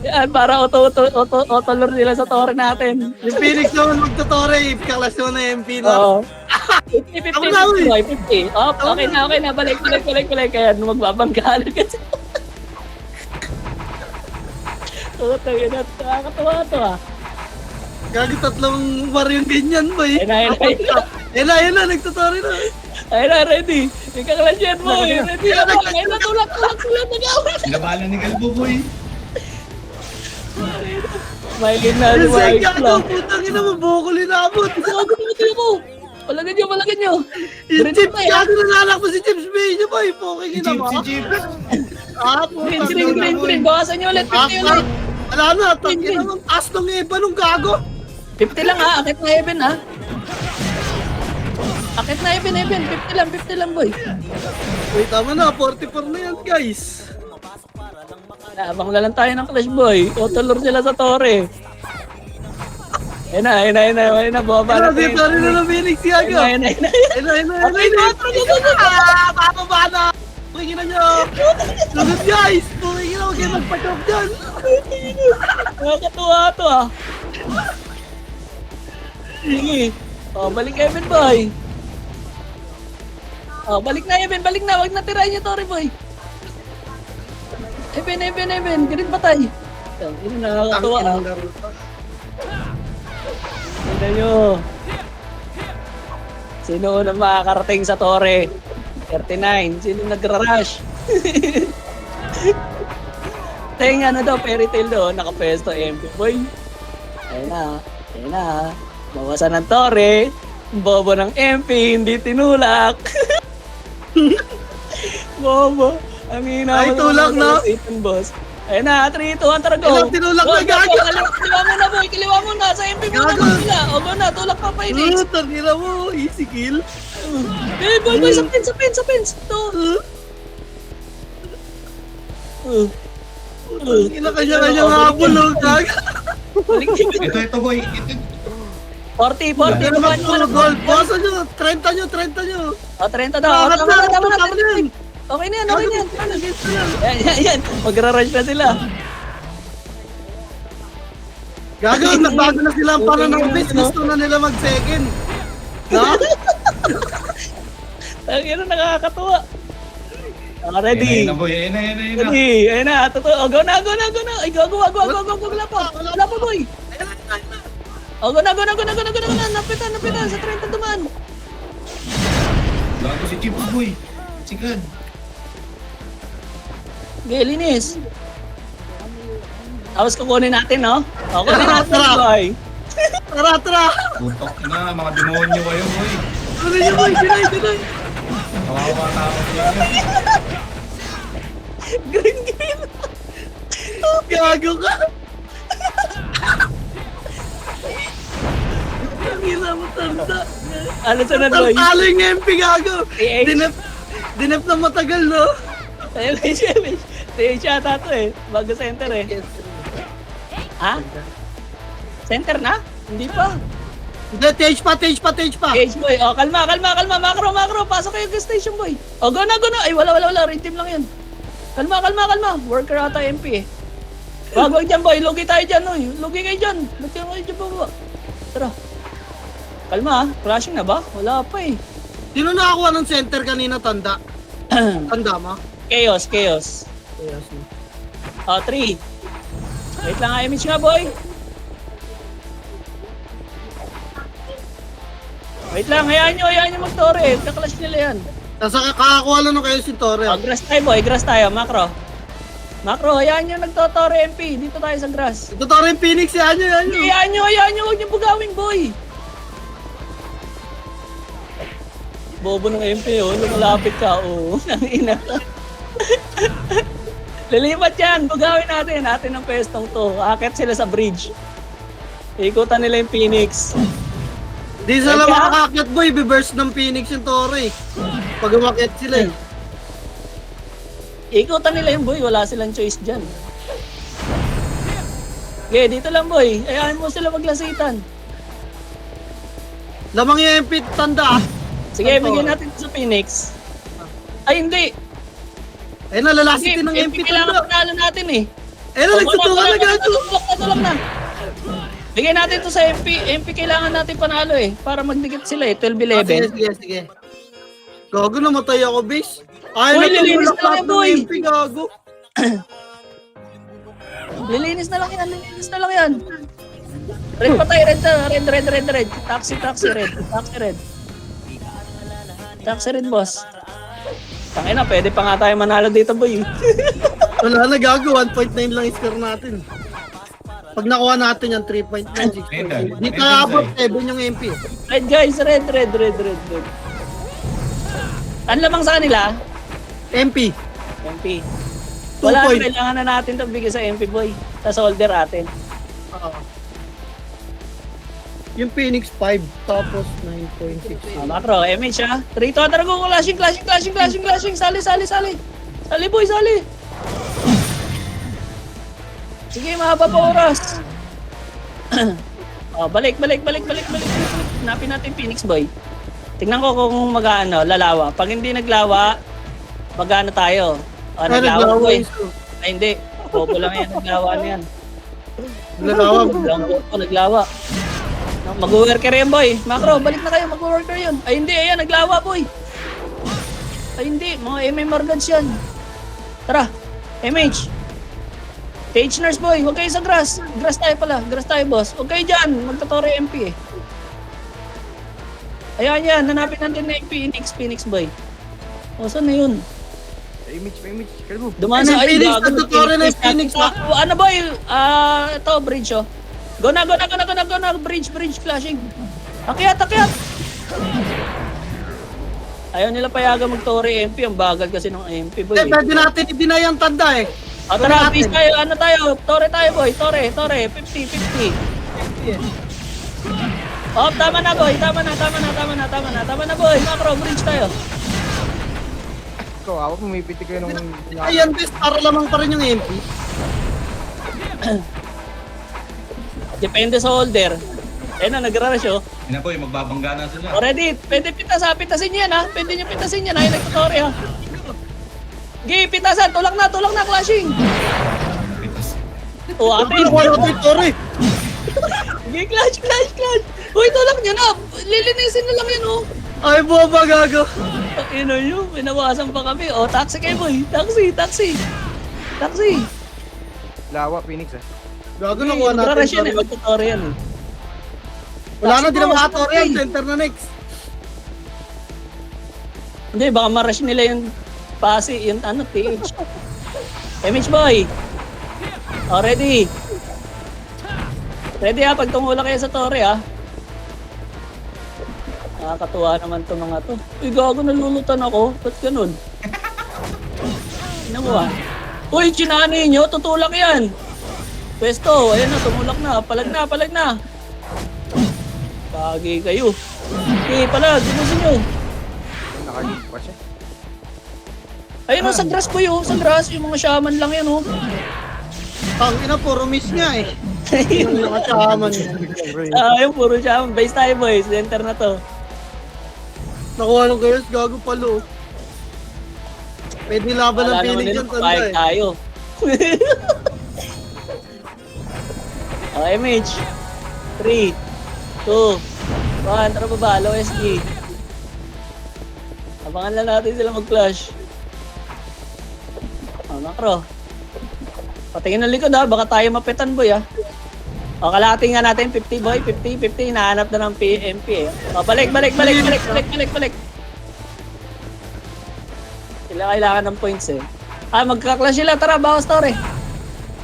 Yan, para auto-lure nila sa tore natin. Yung Phoenix naman magtutore, ika-clash naman na MP na. Oo. 50 boy, 50. Okay na. Balik. Kaya magbabanggalan kasi. Nakakatawa to ah. Gagi tatlong war yung ganyan, boy. Ayun na. Nagtutore na. Ayun na, ready. Ika-clash yan boy. Ready na. Ayun na, tulak. Nag-awal. Sinabalan ni Galbo, boy. Mailin na. Kasi gago, putang ina mo, bukuli na abot. Ako. Palagyan nyo. Yung Chips, gago nalalak mo si Chips Bay niya, boy. Poking ina mo. Si Chips. Green. Bawasan nyo ulit. 50 ulit. Wala na, tangin na ng taas ng iba nung gago. 50 lang ha. Akit na Eben ha. Akit na Eben. 50 lang boy. Wait, tama na, 44 na yan, guys. Abang na lang tayo ng Clash boy. Auto-lure sila sa tore. Ayun na. Bumaba na Dito rin na ng Phoenix, gago. Ayun na. Okay, bababa na. Pukingin na nyo. Lugod, guys. Pukingin na, huwag kayo magpa-chop dyan. Nakakatuwa to ah. Sige. Balik Eben boy. Balik na Eben. Huwag na tirahin yung tore boy. Eben. Green patay. Ini nakakatuwa ah. Tignan nyo. Sino unang makakarating sa tore? 39. Sino nagra-rush? Tingnan ano daw, fairy tale doon. Nakapesto MP boy. Ayun na. Bawasan ng tore. Bobo ng MP, hindi tinulak. Bobo. Ang hina. Ay, tulak na. Boss. Ayun na, 3, 2, 1, tara go. Ilang tinulak na, gago. Kiliwa mo na, sa MP mo na Gago. sila. O go na, tulak pa Phoenix. Tangin na mo, easy kill. Boy, sa pins. Ito. Ina kanya-kanya habol, oh, gago. Ito, boy. Ito. 40. Hindi naman puro gold. Basa nyo, 30 nyo. O, 30 daw. Tama na. yan. Okay na yan. Yan. Magra-rush na sila. Gago, nagbago na sila ang pananambis. Gusto na nila mag-second. No? Ang nakakatuwa. Ready. Ayun na, boy. Ayun na. Ready. Ayun na. Totoo. Go na. Ay, go. Wala pa, boy. O, go na. Napitan. Sa 30 duman. Gago si Chips, boy. Sikan. Okay, linis. Tapos kukunin natin, no? O, kunin natin, boy. Tara. Putok na, mga demonyo kayo, boy. Ano nyo, boy? Dinay. Kawawa tapos yan. Green. Gago ka. Ano sunod, boy? Talo yung MP, gago. TH. Dinep na matagal, no? TH yata to eh. Bago center eh. Ha? Center na? Hindi pa. Hindi, TH pa. TH boy. Oh, kalma. Macro. Pasok kayo gas station, boy. Oh, go na. Ay, wala. Red team lang yun. Kalma. Worker ata MP eh. Wag dyan, boy. Lugi tayo dyan, oy. Lugi kayo dyan. Ba't kayo dyan baba? Tara. Kalma, ha? Flashing na ba? Wala pa eh. Sino nakakuha ng center kanina, Tanda? Tanda mo? Chaos. Yes, no. Oh, 3. Wait lang, image nga, boy. Wait lang, hayaan nyo mag-tore. Kakalash nila yan. Nasa kakakuha lang kayo si Torre. Oh, grass tayo, boy. Grass tayo, macro. Macro, hayaan nyo nagtotore MP. Dito tayo sa grass. Ito Torre yung Phoenix, yan nyo. Hayaan nyo. Huwag nyo bugawin, boy. Bobo ng MP, oh. Lumalapit ka, oh. Nangina. Lilipat yan. Bugawin natin. Atin ang pestong to. Akit sila sa bridge. Ikutan nila yung Phoenix. Di sila makakakyat, boy. Be-burst ng Phoenix yung Torre. Pag umakyat sila, eh. Ikutan nila yung boy. Wala silang choice dyan. Okay, dito lang, boy. Ayahin mo sila maglasitan. Lamang yung MP, Tanda. Sige, bigyan natin sa Phoenix. Ay, hindi. Ayun na, Sige, lalasitin ng MP, kailangan Tanda. panalo natin eh. Ayun na, nagsutungan na gago. Tulak na. Bigyan natin to sa MP. MP kailangan natin panalo eh. Para magdikit sila eh. 12-11. Sige. Gago, namatay ako, base. Ay, Boy, lilinis natulak na lang lahat yan, ng boy. MP, gago. Lilinis na lang yan. Red pa tayo, red. Taxi, red. Taxi red, boss. Tangina, pwede pa nga tayo manalo dito, boy. Wala na, gago. 1.9 lang score natin. Pag nakuha natin yung 3.9, 6.9. Di tayo abot 7 yung MP. Red, guys, red. Ano lamang sa kanila? MP. MP. 2 Wala, point. kailangan na natin ito bigay sa MP, boy. Sa soldier atin. Yung Phoenix 5, tapos 9.6. Macro, MH ha. 3 to, tara go, clashing. Sali. Sali, boy. Sige, mahaba pa oras. Oh, balik. Hanapin natin Phoenix, boy. Tingnan ko kung lalawa. Pag hindi naglawa, magano tayo. Oh, naglawa, boy. Ay, hindi. Bobo lang yan, naglawa na yan. Naglawa. Mag-worker yan, boy. Macro, balik na kayo, mag-worker yun. Ay, hindi, ayan, naglawa, boy. Ay, hindi, mga MM Morgans yan. Tara, MH. Page nurse, boy, huwag kayo sa grass. Grass tayo, boss. Huwag kayo dyan, magtotore MP eh. Ayan yan, hanapin natin na yung Phoenix, boy. O, saan na yun? Image. Kalmo. Dumaan Ano sa yung Phoenix? Nagtuturo na yung Phoenix, ba? Ano, boy? Ito, bridge, oh. Go na. Bridge, flashing. Akyat. Ayaw nila payaga mag-tore MP. Ang bagal kasi ng MP, boy. Pwede natin i-deny ang Tanda, eh. O, tara, please tayo. Ano tayo? Tore tayo, boy. Tore. 50. Oh, tama na, boy. Tama na, boy. Macro, bridge tayo. Ikaw, awak mo may pitik kayo nung... Ayan, base, para lamang pa rin yung MP. Depende sa holder. Ayun na, nag-rush, oh. Yun na, boy, magbabangga na sila. Already, pwede pitasin yan, ha? Pwede nyo pitasin yan, ha? Yung nagtutore, ha? Gi, pitasan! Tulak na, clashing! O, ate! Wala natin Torre. Gi, clash! Uy, tulak nyo na! Lilinisin na lang yan, oh! Ay, boba, gago. Ino nyo, pinawasan pa kami. O, taxi kayo, boy! Taxi! Lawa, Phoenix eh. Gago, nakuha natin. Magra-rush yan, eh. Torre. Magtutore yan, eh. Wala na, di na Taxi, makatore yan. boss. Center na next. Hindi, baka ma-rush nila yung pasi, yung TH. MH boy! O, ready? Ready ha, pag tumula kayo sa tore ha. Nakakatuwa naman to mga to. Uy, gago, nalulutan ako. Ba't ganun? Ano mo ha? Uy, chinanay nyo, tutulak yan. Pwesto, ayan na, tumulak na. Palag na. Bagay kayo. Okay, pala, ginusin nyo. Nakalit pa siya. Ayun o, sa grass po yun, sa grass. Yung mga shaman lang yan o. Tang ina, puro miss nga eh. Yung mga chaman niya. Ayun, puro shaman. Base tayo boys, center na to. Nakuha ng kayos, gago palo. Pwede laban ng Wala naman pinig nila, yan, tanda papayag eh. tayo. Okay, Mitch. 3, 2, 1, tara baba, low SG. Abangan lang natin sila mag-flash. Macro. Patingin ng likod ha, baka tayo mapitan boy ha. O, kalahati nga natin, 50 boy, 50, 50, hinahanap na ng PMP eh. O, balik. Sila kailangan ng points eh. Magka-clash sila, tara, bawas tore.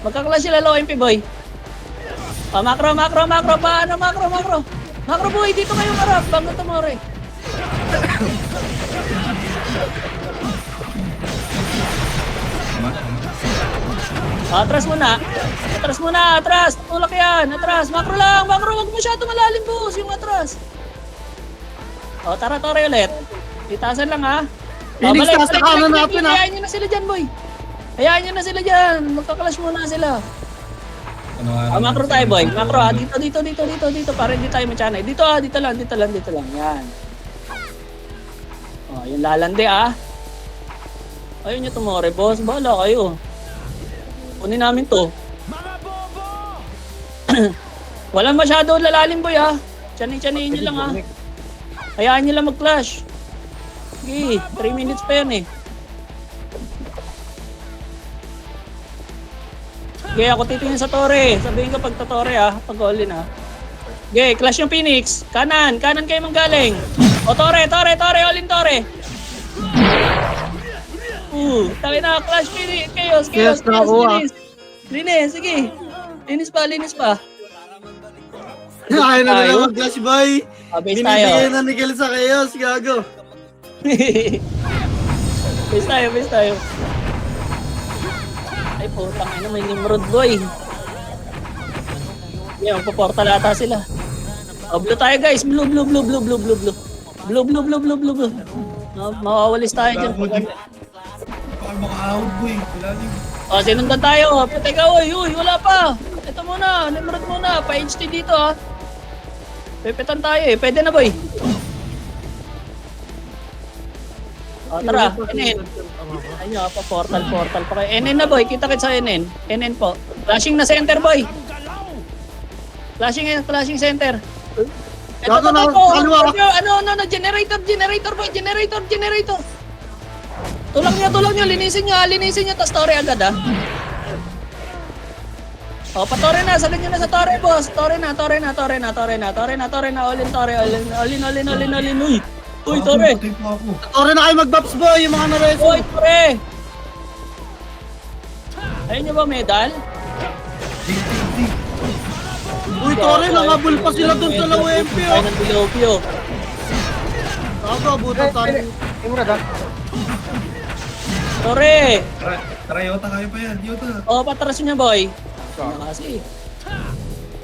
Magka-clash sila, low MP boy. O, macro. Paano, macro. Macro boy, dito kayo marap, bago tumore. Atras muna. Atras. Tulak yan. Atras. Macro lang. Wag masyado malalim boss. Yung atras. O, tara, tore ulit. Itasan lang ha. Phoenix, nasa kanan natin ha. Hayaan nyo na sila dyan, boy. Hayaan nyo na sila dyan. Magka-clash muna sila. Macro tayo, boy. Macro ha. Dito. Para hindi tayo machanay. Dito lang. Yan. O, yung lalande ha. Ayun nyo tumore, boss. Bahala kayo. Kunin namin to. Walang masyado lalalim boy ha. Tiyanin nyo lang ha. Hayaan nyo lang mag-clash. Sige, 3 minutes pa yan eh. Sige, ako titingin sa tore. Sabihin ka pag tatore ha. Pag all-in ha. Sige, clash yung Phoenix. Kanan kayo manggaling. O tore, all-in tore. Tayo na, clash chaos. Linis, sige. Linis pa. Ayaw na nila mag-flash boy. Base tayo. Binibigyan na ni Kel sa chaos, gago. Base tayo. Ay, putang ina, may Nimrod boy. Yan, paportal ata sila. Blue tayo guys, blue. Blue. Mawawalis tayo dyan. Baka maka-out boy. Wala din. O, sinundan tayo. Teka, uy, wala pa. Ito muna, Nimrod muna. Pa-HT dito ha. Pepetan tayo eh. Pwede na boy. O, tara. NN. Ayun pa, portal pa kayo. NN na boy. Kita sa NN. NN po. Flashing na center boy. Flashing center. Ito Gago na, po. kaliwa. Ano, generator boy. Generator. Tulak nyo, linisin nyo, tas tore agad ha. O, patore na, salit nyo na sa tore, boss. Tore na, all in tore, uy, tore. Patay pa ako. Tore na kayo mag-buffs boy, yung mga nareso. Uy, tore. Ayun nyo ba medal? Uy, tore, nakabul pa sila dun sa low MP Ay, oh. ng Dilopio. Gago, abutan tayo. Imrad ha? Tore. Tara, Yota, kaya pa yan. Yota. O, patras nyo, boy. Ano kasi?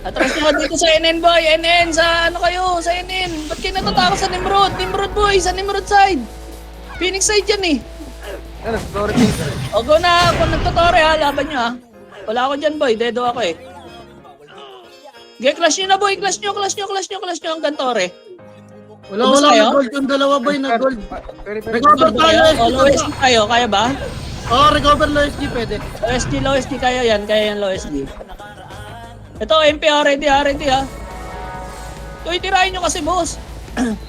Atras nyo dito sa NN, boy. NN, sa ano kayo? Sa NN. Ba't kayo natatakot sa Nimrod? Nimrod, boy. Sa Nimrod side. Phoenix side yan eh. Ano, story chaser. O, go na. Kung nagtotore ha, laban nyo ha. Wala ako dyan, boy. Dedo ako eh. Okay, clash nyo na, boy. Clash nyo hanggang tore. Wala, kayo? gold yung dalawa boy, na gold. Pwede. Recover tayo, O, low SD kayo. Kaya ba? Oh, recover low SG, pwede. Low SD, kaya yan low SD. Ito, MP ready ha. Uy, tirahin nyo kasi, boss.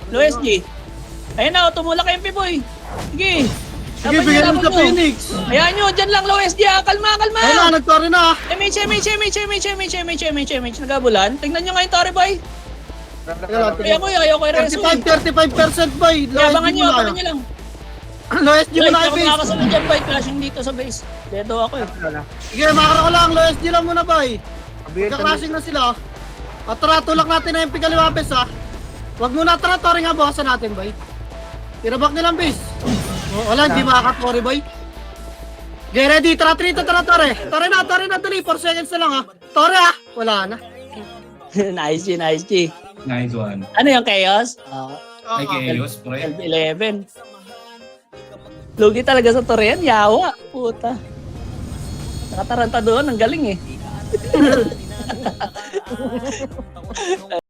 Low SD. Ayun na, tumulak MP, boy. Sige. Sige, bigyan mo sa Phoenix. Ayan nyo, dyan lang, low SD ha. Kalma. Ayun na, nagtore na. MH. Nagabulan. Tingnan nyo ngayon, Tore, boy. Ayaw ko i-reso. 35% boy. Low Abangan SG nyo mo na. lang. Low SG mo na, Ako base. makakasunod dyan, boy. Clashing dito sa base. Dedo ako eh. Sige, makara ko lang. Low SG lang muna, boy. Magka-crashing na sila. At tara, tulak natin na yung pigaliwa, base, ha. Huwag muna, tara, tore nga, bukasan natin, boy. Tirabak nilang, base. Wala, hindi makaka-tore, boy. Get ready, tara, tore. Tore na, dali. 4 seconds na lang, ha. Tore, ha. Wala na. Nice G. Nice one. Ano yung chaos? Ay, Chaos, pre. 12-11. Lugi talaga sa Torre yan, yawa. Puta. Nakataranta doon, ang galing eh.